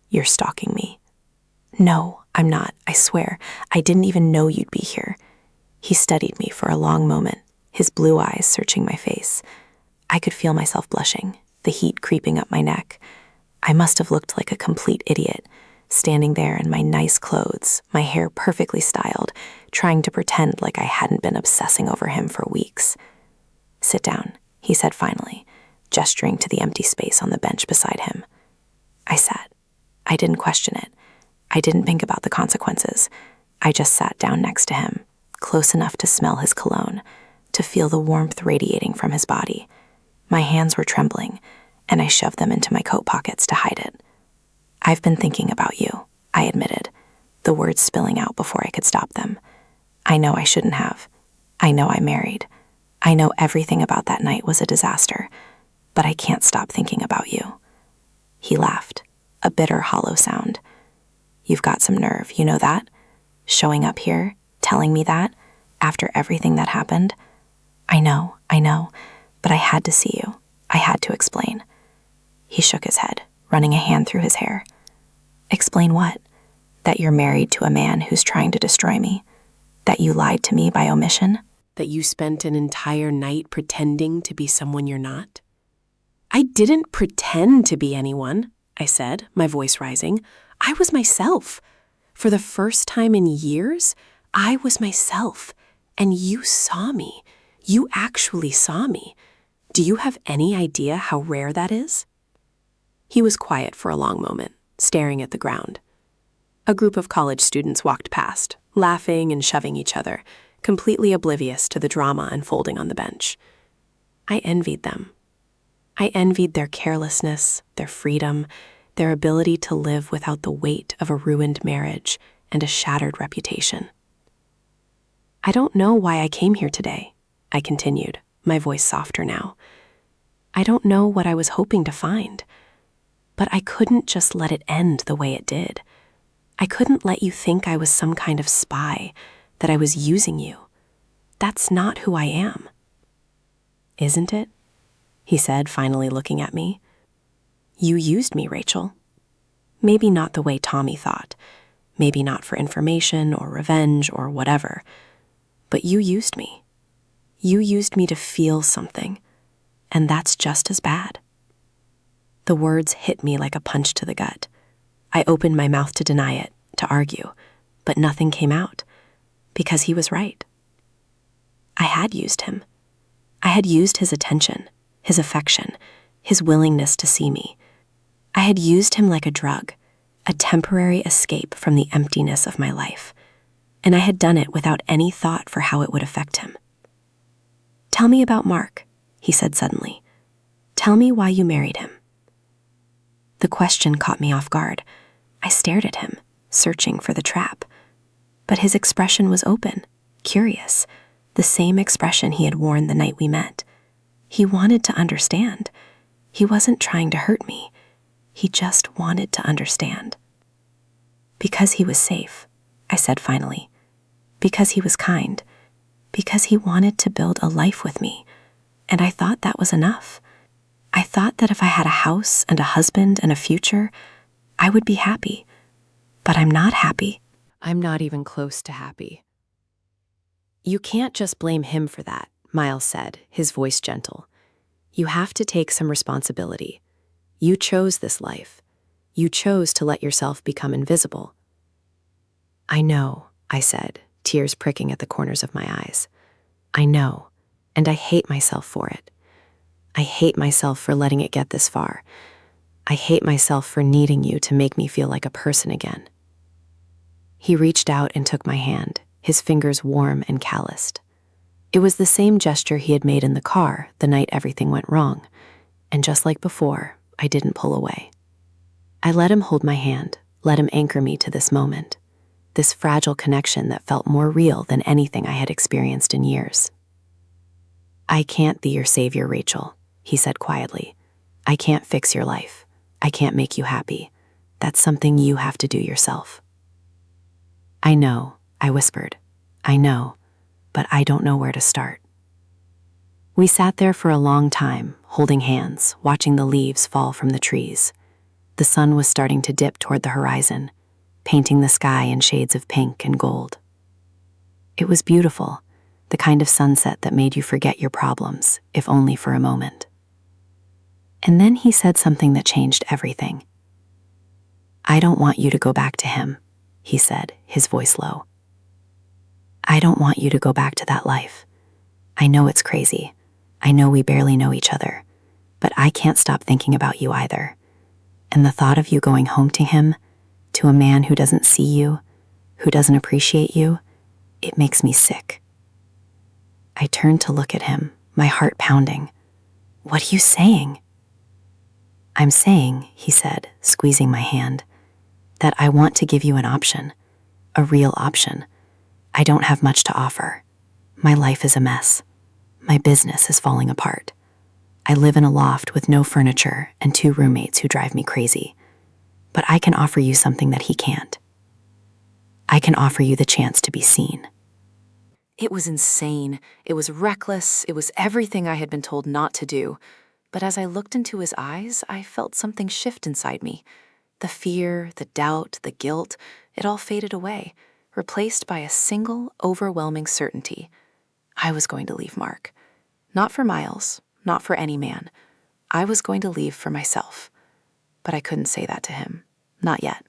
"You're stalking me." "No, I'm not, I swear. I didn't even know you'd be here." He studied me for a long moment, his blue eyes searching my face. I could feel myself blushing, the heat creeping up my neck. I must have looked like a complete idiot, standing there in my nice clothes, my hair perfectly styled, trying to pretend like I hadn't been obsessing over him for weeks. "Sit down," he said finally, gesturing to the empty space on the bench beside him. I sat. I didn't question it. I didn't think about the consequences. I just sat down next to him, close enough to smell his cologne, to feel the warmth radiating from his body. My hands were trembling, and I shoved them into my coat pockets to hide it. "I've been thinking about you," I admitted, the words spilling out before I could stop them. "I know I shouldn't have. I know I married. I know everything about that night was a disaster, but I can't stop thinking about you." He laughed, a bitter, hollow sound. "You've got some nerve, you know that? Showing up here, telling me that, after everything that happened. I know, but I had to see you. I had to explain." He shook his head, running a hand through his hair. "Explain what? That you're married to a man who's trying to destroy me? That you lied to me by omission? That you spent an entire night pretending to be someone you're not?" "I didn't pretend to be anyone," I said, my voice rising. "I was myself. For the first time in years, I was myself. And you saw me. You actually saw me. Do you have any idea how rare that is?" He was quiet for a long moment, staring at the ground. A group of college students walked past, laughing and shoving each other, completely oblivious to the drama unfolding on the bench. I envied them. I envied their carelessness, their freedom, their ability to live without the weight of a ruined marriage and a shattered reputation. "I don't know why I came here today," I continued, my voice softer now. "I don't know what I was hoping to find. But I couldn't just let it end the way it did. I couldn't let you think I was some kind of spy, that I was using you. That's not who I am." "Isn't it?" he said, finally looking at me. "You used me, Rachel. Maybe not the way Tommy thought. Maybe not for information or revenge or whatever. But you used me. You used me to feel something. And that's just as bad." The words hit me like a punch to the gut. I opened my mouth to deny it, to argue, but nothing came out, because he was right. I had used him. I had used his attention, his affection, his willingness to see me. I had used him like a drug, a temporary escape from the emptiness of my life, and I had done it without any thought for how it would affect him. "Tell me about Mark," he said suddenly. "Tell me why you married him." The question caught me off guard. I stared at him, searching for the trap. But his expression was open, curious, the same expression he had worn the night we met. He wanted to understand. He wasn't trying to hurt me. He just wanted to understand. Because he was safe, I said finally. Because he was kind. Because he wanted to build a life with me. And I thought that was enough. I thought that if I had a house and a husband and a future, I would be happy. But I'm not happy. I'm not even close to happy. You can't just blame him for that, Miles said, his voice gentle. You have to take some responsibility. You chose this life. You chose to let yourself become invisible. I know, I said, tears pricking at the corners of my eyes. I know, and I hate myself for it. I hate myself for letting it get this far. I hate myself for needing you to make me feel like a person again. He reached out and took my hand, his fingers warm and calloused. It was the same gesture he had made in the car the night everything went wrong, and just like before, I didn't pull away. I let him hold my hand, let him anchor me to this moment, this fragile connection that felt more real than anything I had experienced in years. I can't be your savior, Rachel, he said quietly. I can't fix your life. I can't make you happy. That's something you have to do yourself. I know, I whispered. I know, but I don't know where to start. We sat there for a long time, holding hands, watching the leaves fall from the trees. The sun was starting to dip toward the horizon, painting the sky in shades of pink and gold. It was beautiful, the kind of sunset that made you forget your problems, if only for a moment. And then he said something that changed everything. I don't want you to go back to him, he said, his voice low. I don't want you to go back to that life. I know it's crazy. I know we barely know each other, but I can't stop thinking about you either. And the thought of you going home to him, to a man who doesn't see you, who doesn't appreciate you, it makes me sick. I turned to look at him, my heart pounding. What are you saying? I'm saying, he said, squeezing my hand, that I want to give you an option, a real option. I don't have much to offer. My life is a mess. My business is falling apart. I live in a loft with no furniture and 2 roommates who drive me crazy. But I can offer you something that he can't. I can offer you the chance to be seen. It was insane. It was reckless. It was everything I had been told not to do. But as I looked into his eyes, I felt something shift inside me. The fear, the doubt, the guilt, it all faded away, replaced by a single, overwhelming certainty. I was going to leave Mark. Not for Miles, not for any man. I was going to leave for myself. But I couldn't say that to him. Not yet.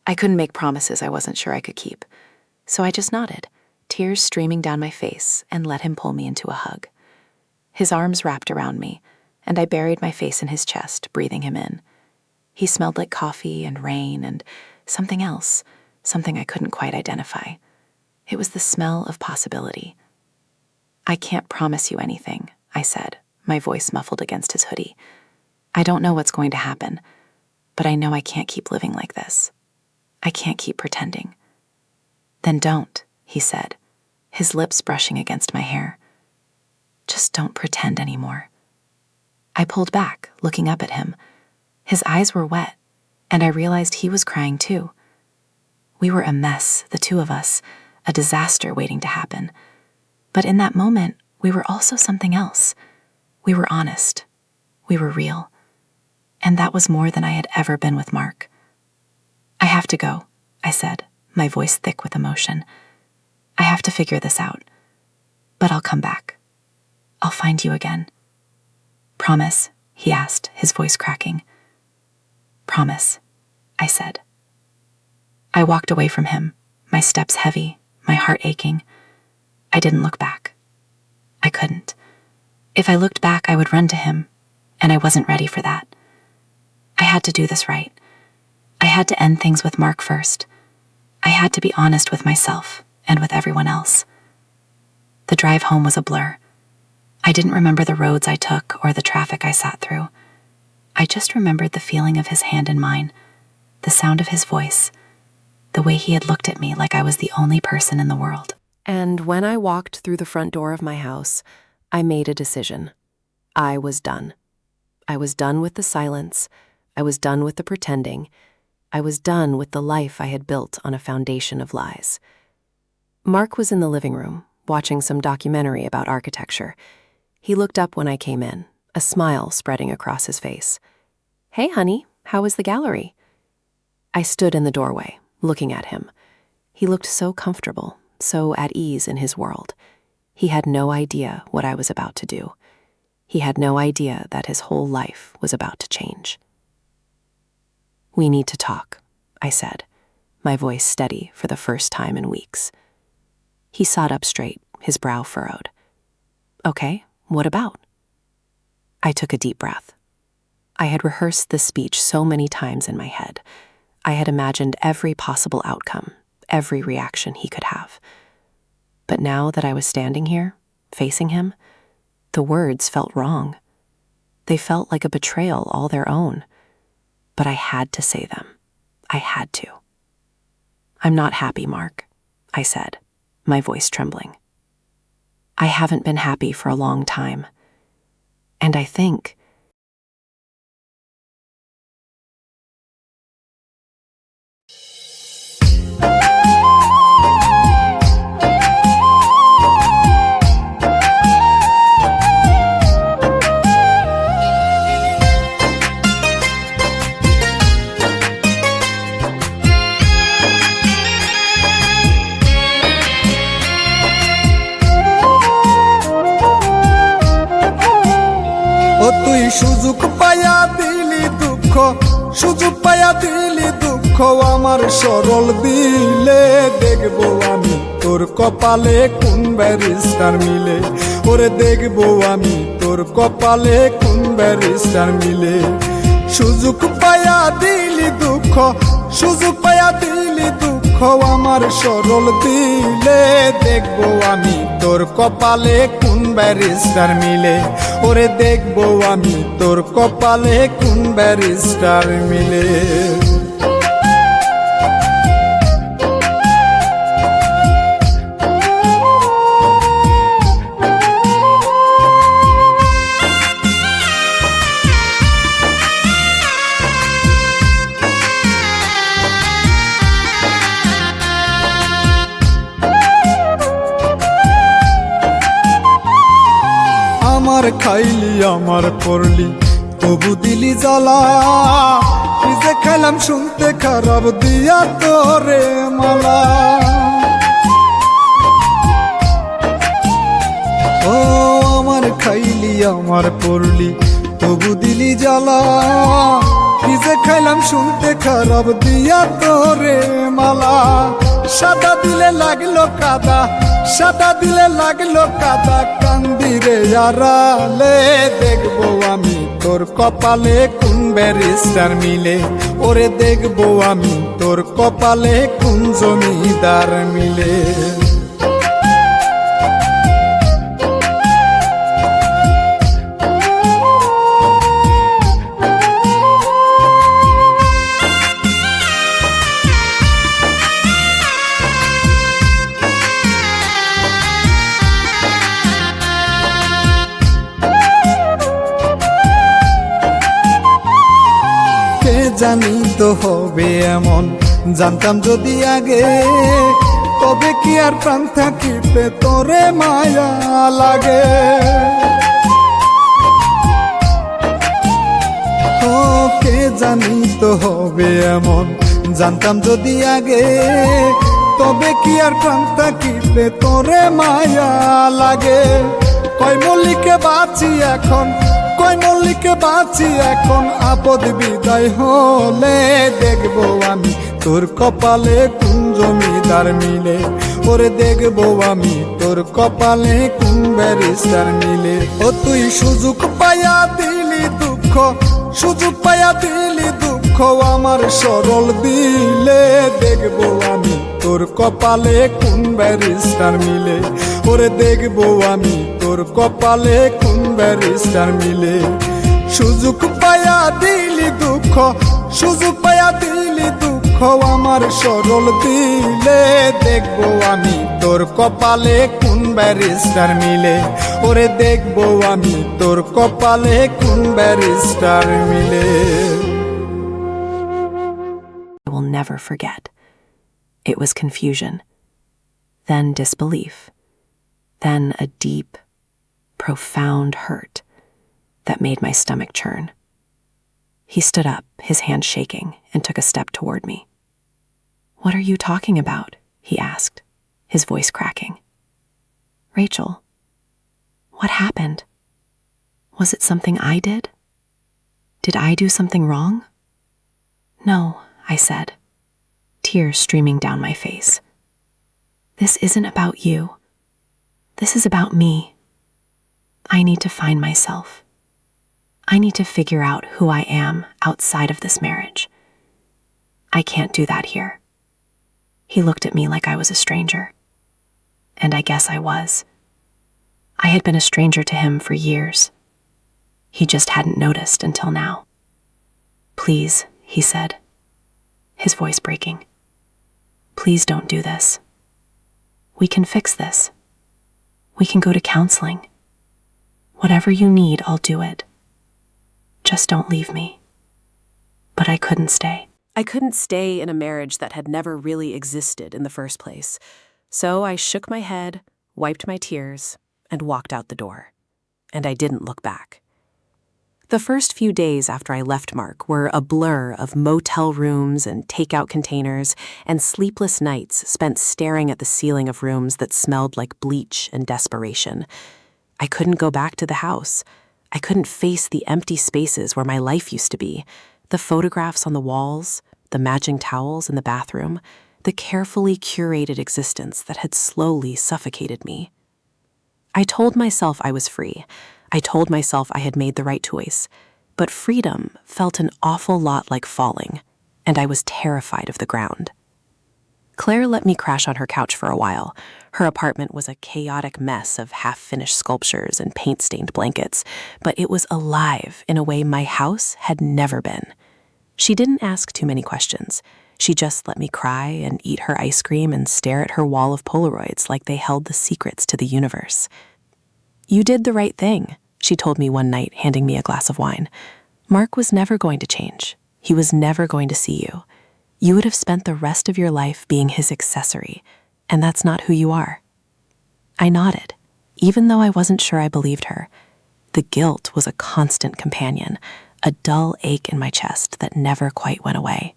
I couldn't make promises I wasn't sure I could keep. So I just nodded, tears streaming down my face, and let him pull me into a hug. His arms wrapped around me, and I buried my face in his chest, breathing him in. He smelled like coffee and rain and something else, something I couldn't quite identify. It was the smell of possibility. I can't promise you anything, I said, my voice muffled against his hoodie. I don't know what's going to happen, but I know I can't keep living like this. I can't keep pretending. Then don't, he said, his lips brushing against my hair. Just don't pretend anymore. I pulled back, looking up at him. His eyes were wet, and I realized he was crying too. We were a mess, the two of us, a disaster waiting to happen. But in that moment, we were also something else. We were honest. We were real. And that was more than I had ever been with Mark. I have to go, I said, my voice thick with emotion. I have to figure this out. But I'll come back. I'll find you again. Promise, he asked, his voice cracking. Promise, I said. I walked away from him, my steps heavy, my heart aching. I didn't look back. I couldn't. If I looked back, I would run to him, and I wasn't ready for that. I had to do this right. I had to end things with Mark first. I had to be honest with myself and with everyone else. The drive home was a blur. I didn't remember the roads I took or the traffic I sat through. I just remembered the feeling of his hand in mine, the sound of his voice, the way he had looked at me like I was the only person in the world. And when I walked through the front door of my house, I made a decision. I was done. I was done with the silence. I was done with the pretending. I was done with the life I had built on a foundation of lies. Mark was in the living room, watching some documentary about architecture. He looked up when I came in, a smile spreading across his face. "Hey, honey, how was the gallery?" I stood in the doorway, looking at him. He looked so comfortable, so at ease in his world. He had no idea what I was about to do. He had no idea that his whole life was about to change. "We need to talk," I said, my voice steady for the first time in weeks. He sat up straight, his brow furrowed. "Okay, what about?" I took a deep breath. I had rehearsed this speech so many times in my head. I had imagined every possible outcome, every reaction he could have. But now that I was standing here, facing him, the words felt wrong. They felt like a betrayal all their own. But I had to say them. I had to. "I'm not happy, Mark," I said, my voice trembling. "I haven't been happy for a long time. And I think..." তুই সুযোগ পায়া দিলি দুঃখ, সুযোগ পায়া দিলি দুঃখ আমার সরল দিলে। দেখবো আমি তোর কপালে কোন ব্যারিস্টার মিলে, ওরে দেখবো আমি তোর কপালে কোন ব্যারিস্টার মিলে। সুযোগ পায়া দিলি দুঃখ, সুযোগ পায়া দিলি দুঃখ আমার সরল দিলে। দেখবো আমি তোর কপালে কোন ব্যারিস্টার মিলে, ওরে দেখবো আমি তোর কপালে কোন ব্যারিস্টার মিলে। আমার খাইলি আমার পড়লি তবু দিলি জ্বালা, কি যে খাইলাম শুনতে খারাপ দিয়া তোরে মালা। ও আমার খাইলি আমার পড়লি তবু দিলি জ্বালা, কি যে খাইলাম শুনতে খারাপ দিয়া তোরে মালা। সাদা দিলে লাগলো কাদা, সাদা দিলে লাগলো কাদা, কান্দিরে আড়ালে। দেখবো আমি তোর কপালে কোন ব্যারিস্টার মিলে, ওরে দেখবো আমি তোর কপালে কোন জমিদার মিলে। জানি তো হবে এমন, জানতাম যদি আগে, তবে কি আর প্রাণ থাকিবে তোরে মায়া লাগে। ও কে জানি তো হবে এমন, জানতাম যদি আগে, তবে কি আর প্রাণ থাকিবে তোরে মায়া লাগে। কয় মল্লিকে বাঁচি এখন, কয় মল্লিকে বাঁচি এখন, আপদ বিদায় হলে। দেখবো আমি তোর কপালে কোন জমিদার মিলে, ওরে দেখবো আমি তোর কপালে কোন ব্যারিস্টার মিলে। ও তুই সুযোগ পায়া দিলি দুঃখ, সুযোগ পায়া দিলি দুঃখ আমার সরল দিলে। দেখবো আমি তোর কপালে কোন ব্যারিস্টার মিলে, ওরে দেখবো আমি তোর কপালে কোন ব্যারিস্টার মিলে। সুযোগ পায়া দিলি দুঃখ, সুযোগ পায়া দিলি দুঃখ আমার সরল দিলে। দেখবো আমি তোর কপালে কোন ব্যারিস্টার মিলে, পরে দেখবো আমি তোর কপালে কোন ব্যারিস্টার মিলে। I will never forget. It was confusion, then disbelief, then a deep, profound hurt that made my stomach churn. He stood up, his hand shaking, and took a step toward me. "What are you talking about?" he asked, his voice cracking. "Rachel, what happened? Was it something I did? Did I do something wrong?" "No," I said, tears streaming down my face. "This isn't about you. This is about me. I need to find myself. I need to figure out who I am outside of this marriage. I can't do that here." He looked at me like I was a stranger. And I guess I was. I had been a stranger to him for years. He just hadn't noticed until now. "Please," he said, his voice breaking. "Please don't do this. We can fix this. We can go to counseling. Whatever you need, I'll do it. Just don't leave me." But I couldn't stay. I couldn't stay in a marriage that had never really existed in the first place. So I shook my head, wiped my tears, and walked out the door. And I didn't look back. The first few days after I left Mark were a blur of motel rooms and takeout containers and sleepless nights spent staring at the ceiling of rooms that smelled like bleach and desperation. I couldn't go back to the house. I couldn't face the empty spaces where my life used to be, the photographs on the walls, the matching towels in the bathroom, the carefully curated existence that had slowly suffocated me. I told myself I was free. I told myself I had made the right choice. But freedom felt an awful lot like falling, and I was terrified of the ground. Claire let me crash on her couch for a while. Her apartment was a chaotic mess of half-finished sculptures and paint-stained blankets, but it was alive in a way my house had never been. She didn't ask too many questions. She just let me cry and eat her ice cream and stare at her wall of Polaroids like they held the secrets to the universe. "You did the right thing," she told me one night, handing me a glass of wine. "Mark was never going to change. He was never going to see you. You would have spent the rest of your life being his accessory, and that's not who you are." I nodded, even though I wasn't sure I believed her. The guilt was a constant companion, a dull ache in my chest that never quite went away.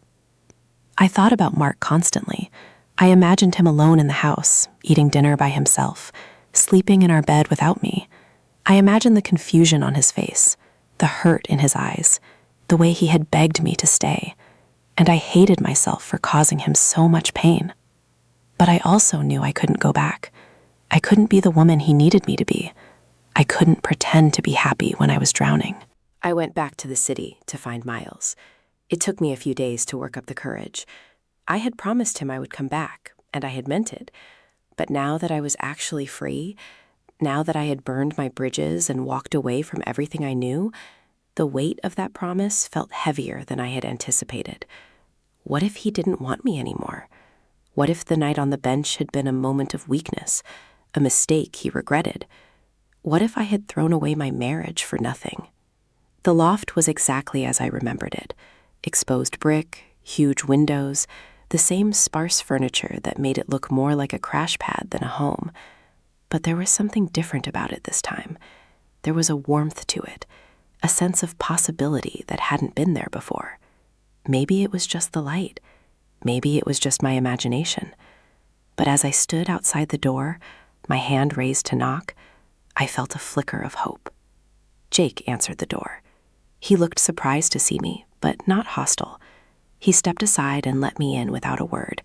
I thought about Mark constantly. I imagined him alone in the house, eating dinner by himself, sleeping in our bed without me. I imagined the confusion on his face, the hurt in his eyes, the way he had begged me to stay, and I hated myself for causing him so much pain. But I also knew I couldn't go back. I couldn't be the woman he needed me to be. I couldn't pretend to be happy when I was drowning. I went back to the city to find Miles. It took me a few days to work up the courage. I had promised him I would come back, and I had meant it. But now that I was actually free, now that I had burned my bridges and walked away from everything I knew, the weight of that promise felt heavier than I had anticipated. What if he didn't want me anymore? What if the night on the bench had been a moment of weakness, a mistake he regretted? What if I had thrown away my marriage for nothing? The loft was exactly as I remembered it. Exposed brick, huge windows, the same sparse furniture that made it look more like a crash pad than a home. But there was something different about it this time. There was a warmth to it, a sense of possibility that hadn't been there before. Maybe it was just the light. Maybe it was just my imagination. But as I stood outside the door, my hand raised to knock, I felt a flicker of hope. Jake answered the door. He looked surprised to see me, but not hostile. He stepped aside and let me in without a word,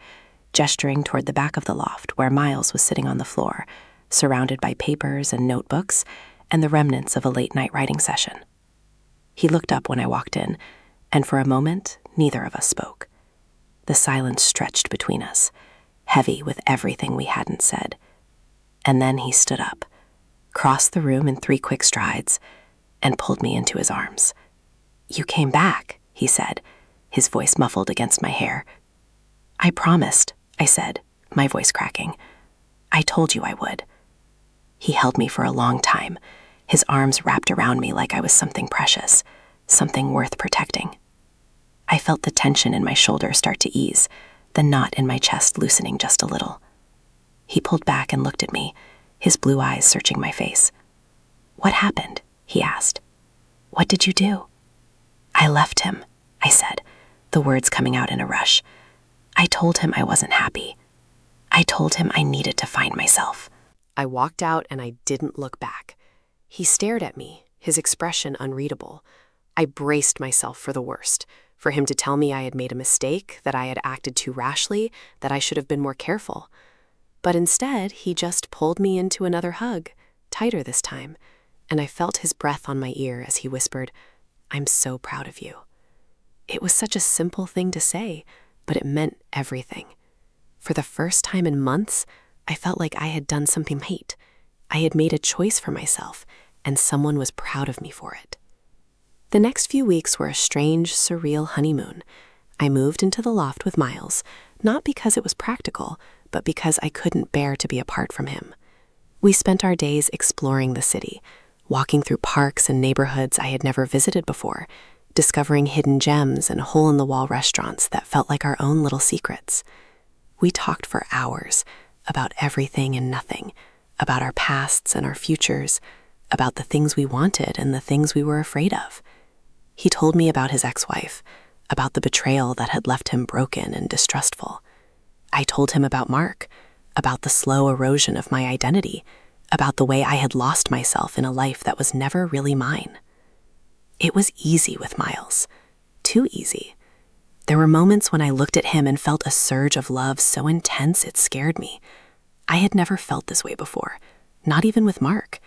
gesturing toward the back of the loft where Miles was sitting on the floor, surrounded by papers and notebooks and the remnants of a late-night writing session. He looked up when I walked in, and for a moment, neither of us spoke. The silence stretched between us, heavy with everything we hadn't said. And then he stood up, crossed the room in 3 quick strides, and pulled me into his arms. "You came back," he said, his voice muffled against my hair. "I promised," I said, my voice cracking. "I told you I would." He held me for a long time, his arms wrapped around me like I was something precious, something worth protecting. I felt the tension in my shoulder start to ease, the knot in my chest loosening just a little. He pulled back and looked at me, his blue eyes searching my face. "What happened?" he asked. "What did you do?" "I left him," I said, the words coming out in a rush. "I told him I wasn't happy. I told him I needed to find myself." I walked out and I didn't look back. He stared at me, his expression unreadable. I braced myself for the worst, for him to tell me I had made a mistake, that I had acted too rashly, that I should have been more careful. But instead, he just pulled me into another hug, tighter this time, and I felt his breath on my ear as he whispered, "I'm so proud of you." It was such a simple thing to say, but it meant everything. For the first time in months, I felt like I had done something right. I had made a choice for myself, and someone was proud of me for it. The next few weeks were a strange, surreal honeymoon. I moved into the loft with Miles, not because it was practical, but because I couldn't bear to be apart from him. We spent our days exploring the city, walking through parks and neighborhoods I had never visited before, discovering hidden gems and hole-in-the-wall restaurants that felt like our own little secrets. We talked for hours about everything and nothing, about our pasts and our futures, about the things we wanted and the things we were afraid of. He told me about his ex-wife, about the betrayal that had left him broken and distrustful. I told him about Mark, about the slow erosion of my identity, about the way I had lost myself in a life that was never really mine. It was easy with Miles, too easy. There were moments when I looked at him and felt a surge of love so intense it scared me. I had never felt this way before, not even with Mark.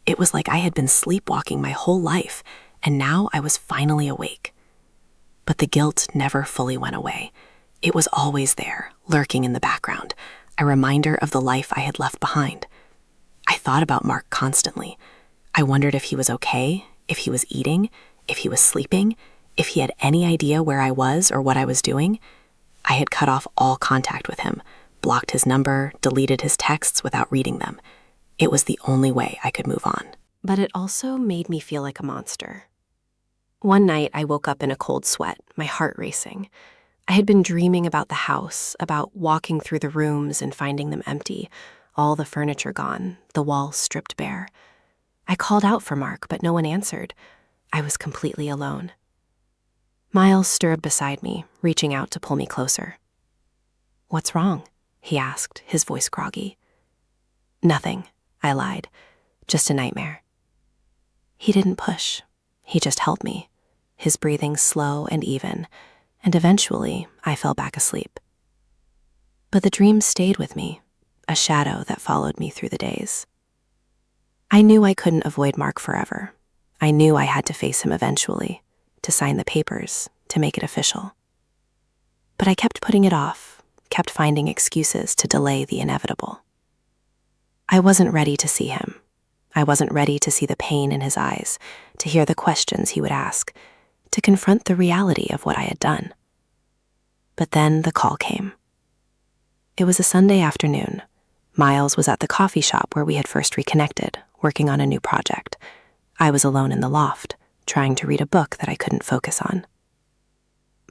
It was like I had been sleepwalking my whole life, and now I was finally awake. But the guilt never fully went away. It was always there, lurking in the background, a reminder of the life I had left behind. I thought about Mark constantly. I wondered if he was okay, if he was eating, if he was sleeping, if he had any idea where I was or what I was doing. I had cut off all contact with him, blocked his number, deleted his texts without reading them. It was the only way I could move on. But it also made me feel like a monster. One night, I woke up in a cold sweat, my heart racing. I had been dreaming about the house, about walking through the rooms and finding them empty, all the furniture gone, the walls stripped bare. I called out for Mark, but no one answered. I was completely alone. Miles stirred beside me, reaching out to pull me closer. "What's wrong?" he asked, his voice groggy. "Nothing," I lied. "Just a nightmare." He didn't push. He just held me, his breathing slow and even, and eventually I fell back asleep. But the dream stayed with me, a shadow that followed me through the days. I knew I couldn't avoid Mark forever. I knew I had to face him eventually, to sign the papers, to make it official. But I kept putting it off, kept finding excuses to delay the inevitable. I wasn't ready to see him. I wasn't ready to see the pain in his eyes, to hear the questions he would ask, to confront the reality of what I had done. But then the call came. It was a Sunday afternoon. Miles was at the coffee shop where we had first reconnected, working on a new project. I was alone in the loft, trying to read a book that I couldn't focus on.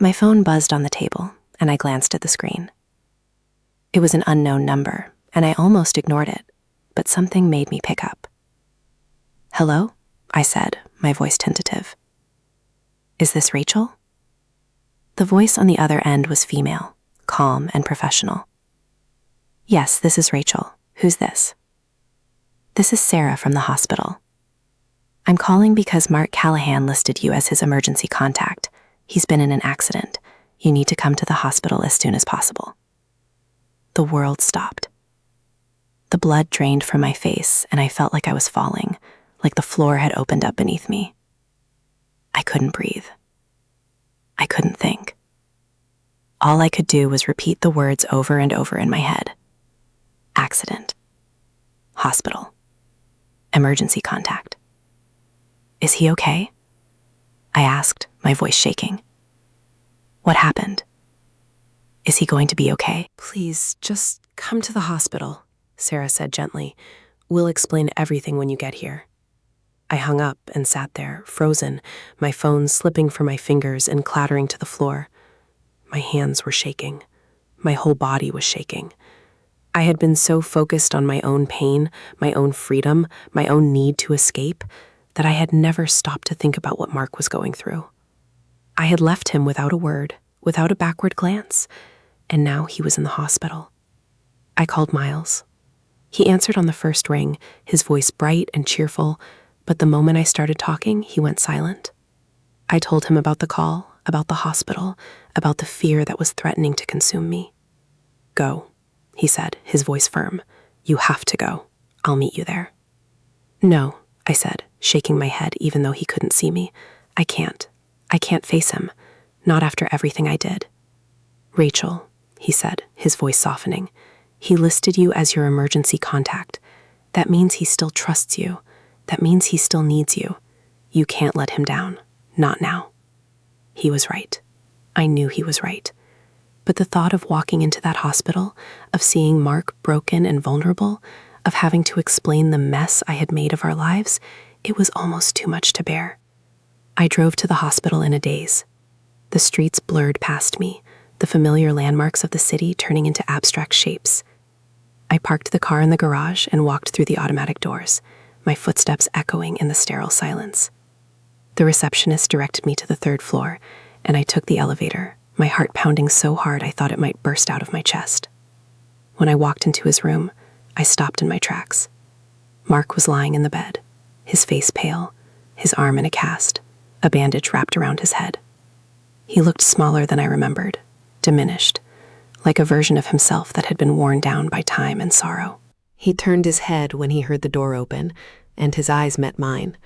My phone buzzed on the table, and I glanced at the screen. It was an unknown number, and I almost ignored it, but something made me pick up. "Hello?" I said, my voice tentative. "Is this Rachel?" The voice on the other end was female, calm and professional. "Yes, this is Rachel. Who's this?" "This is Sarah from the hospital. I'm calling because Mark Callahan listed you as his emergency contact. He's been in an accident. You need to come to the hospital as soon as possible." The world stopped. The blood drained from my face, and I felt like I was falling, like the floor had opened up beneath me. I couldn't breathe. I couldn't think. All I could do was repeat the words over and over in my head. Accident. Hospital. Emergency contact. "Is he okay?" I asked, my voice shaking. "What happened? Is he going to be okay?" "Please, just come to the hospital," Sarah said gently. We'll explain everything when you get here. I hung up and sat there, frozen, my phone slipping from my fingers and clattering to the floor. My hands were shaking. My whole body was shaking. I had been so focused on my own pain, my own freedom, my own need to escape, that I had never stopped to think about what Mark was going through. I had left him without a word, without a backward glance, and now he was in the hospital. I called Miles. He answered on the first ring, his voice bright and cheerful, but the moment I started talking, he went silent. I told him about the call, about the hospital, about the fear that was threatening to consume me. "Go," he said, his voice firm. "You have to go. I'll meet you there." "No," I said, shaking my head even though he couldn't see me. I can't face him. Not after everything I did." "Rachel," he said, his voice softening. "He listed you as your emergency contact. That means he still trusts you. That means he still needs you. You can't let him down. Not now." He was right. I knew he was right. But the thought of walking into that hospital, of seeing Mark broken and vulnerable, of having to explain the mess I had made of our lives, it was almost too much to bear. I drove to the hospital in a daze. The streets blurred past me, the familiar landmarks of the city turning into abstract shapes. I parked the car in the garage and walked through the automatic doors, my footsteps echoing in the sterile silence. The receptionist directed me to the 3rd floor, and I took the elevator, my heart pounding so hard I thought it might burst out of my chest. When I walked into his room, I stopped in my tracks. Mark was lying in the bed, his face pale, his arm in a cast, a bandage wrapped around his head. He looked smaller than I remembered, diminished, like a version of himself that had been worn down by time and sorrow. He turned his head when he heard the door open, and his eyes met mine.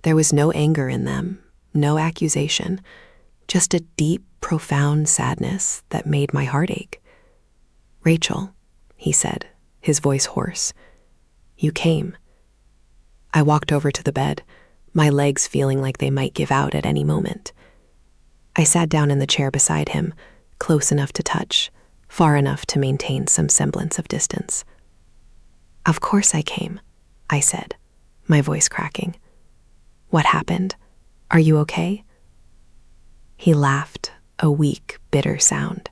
There was no anger in them, no accusation, just a deep, profound sadness that made my heart ache. "Rachel," he said, his voice hoarse, "you came." I walked over to the bed, my legs feeling like they might give out at any moment. I sat down in the chair beside him, close enough to touch, far enough to maintain some semblance of distance. "Of course I came," I said, my voice cracking. "What happened? Are you okay?" He laughed, a weak, bitter sound.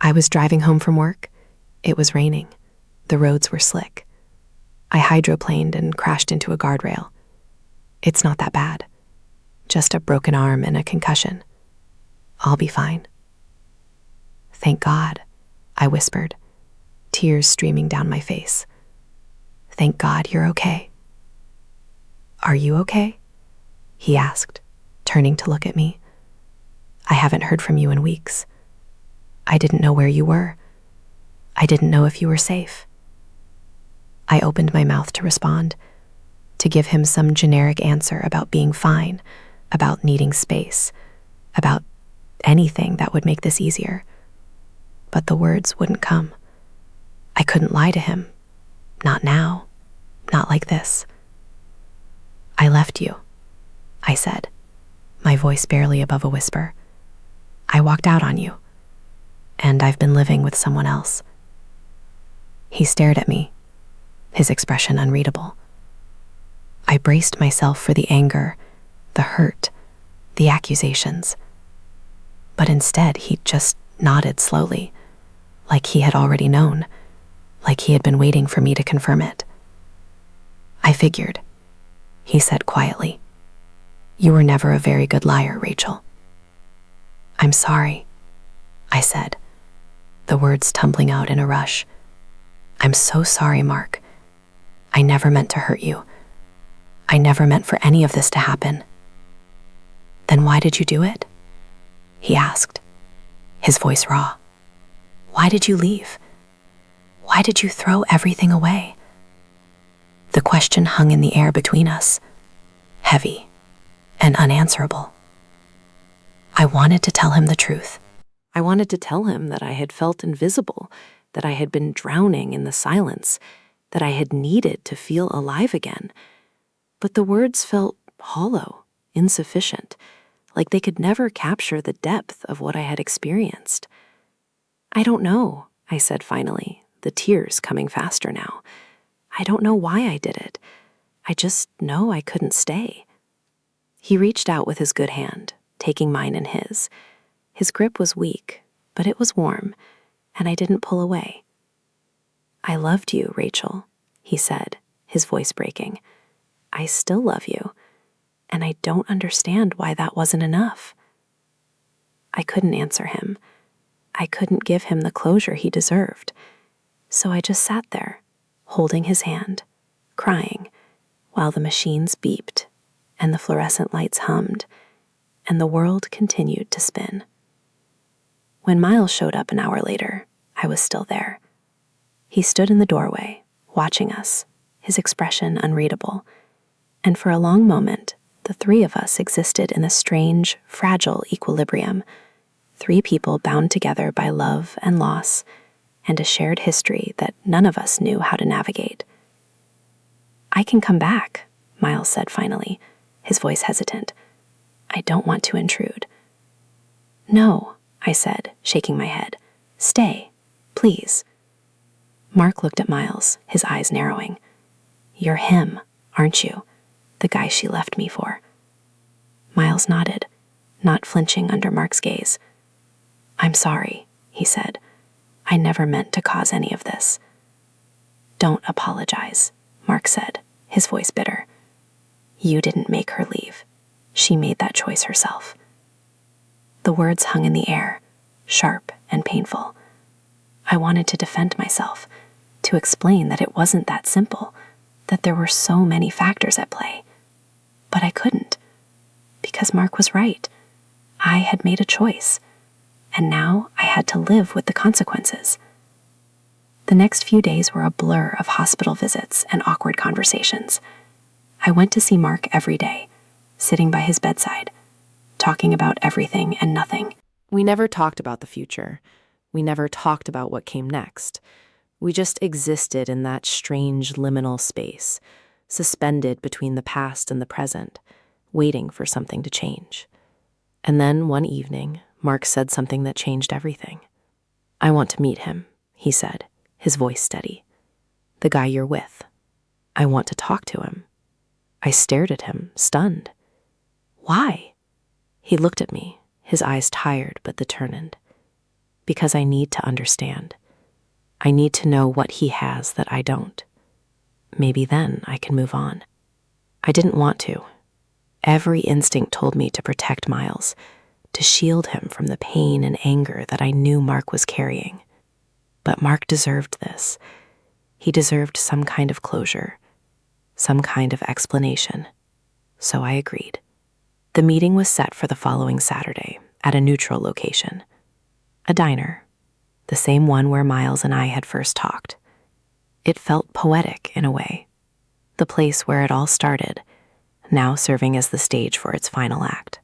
"I was driving home from work. It was raining. The roads were slick. I hydroplaned and crashed into a guardrail. It's not that bad. Just a broken arm and a concussion. I'll be fine." "Thank God," I whispered, tears streaming down my face. "Thank God you're okay." "Are you okay?" he asked, turning to look at me. "I haven't heard from you in weeks. I didn't know where you were. I didn't know if you were safe." I opened my mouth to respond, to give him some generic answer about being fine, about needing space, about anything that would make this easier. But the words wouldn't come. I couldn't lie to him. Not now. Not like this. "I left you," I said, my voice barely above a whisper. "I walked out on you, and I've been living with someone else." He stared at me, his expression unreadable. I braced myself for the anger, the hurt, the accusations. But instead, he just nodded slowly, like he had already known, like he had been waiting for me to confirm it. "I figured," he said quietly. "You were never a very good liar, Rachel." "I'm sorry," I said, the words tumbling out in a rush. "I'm so sorry, Mark. I never meant to hurt you. I never meant for any of this to happen." "Then why did you do it?" he asked, his voice raw. "Why did you leave? Why did you throw everything away?" The question hung in the air between us, heavy and unanswerable. I wanted to tell him the truth. I wanted to tell him that I had felt invisible, that I had been drowning in the silence, that I had needed to feel alive again. But the words felt hollow, insufficient, like they could never capture the depth of what I had experienced. "I don't know," I said finally, the tears coming faster now. I don't know why I did it. I just know I couldn't stay. He reached out with his good hand, taking mine in his. His grip was weak, but it was warm, and I didn't pull away. I loved you, Rachel, he said, his voice breaking. I still love you, and I don't understand why that wasn't enough. I couldn't answer him. I couldn't give him the closure he deserved. So I just sat there, holding his hand, crying, while the machines beeped and the fluorescent lights hummed, and the world continued to spin. When Miles showed up an hour later, I was still there. He stood in the doorway, watching us, his expression unreadable, and for a long moment, the three of us existed in a strange, fragile equilibrium, three people bound together by love and loss, and a shared history that none of us knew how to navigate. I can come back, Miles said finally, his voice hesitant. I don't want to intrude. No, I said, shaking my head. Stay, please. Mark looked at Miles, his eyes narrowing. You're him, aren't you? The guy she left me for. Miles nodded, not flinching under Mark's gaze. I'm sorry, he said. I never meant to cause any of this. Don't apologize, Mark said, his voice bitter. You didn't make her leave. She made that choice herself. The words hung in the air, sharp and painful. I wanted to defend myself, to explain that it wasn't that simple, that there were so many factors at play. But I couldn't, because Mark was right. I had made a choice, and now I had to live with the consequences. The next few days were a blur of hospital visits and awkward conversations. I went to see Mark every day, sitting by his bedside, talking about everything and nothing. We never talked about the future. We never talked about what came next. We just existed in that strange liminal space, suspended between the past and the present, waiting for something to change. And then one evening, Mark said something that changed everything. I want to meet him, he said, his voice steady. The guy you're with. I want to talk to him. I stared at him, stunned. Why? He looked at me, his eyes tired but determined. Because I need to understand. I need to know what he has that I don't. Maybe then I can move on. I didn't want to. Every instinct told me to protect Miles, to shield him from the pain and anger that I knew Mark was carrying. But Mark deserved this. He deserved some kind of closure, some kind of explanation. So I agreed. The meeting was set for the following Saturday at a neutral location. A diner, the same one where Miles and I had first talked. It felt poetic in a way, the place where it all started, now serving as the stage for its final act.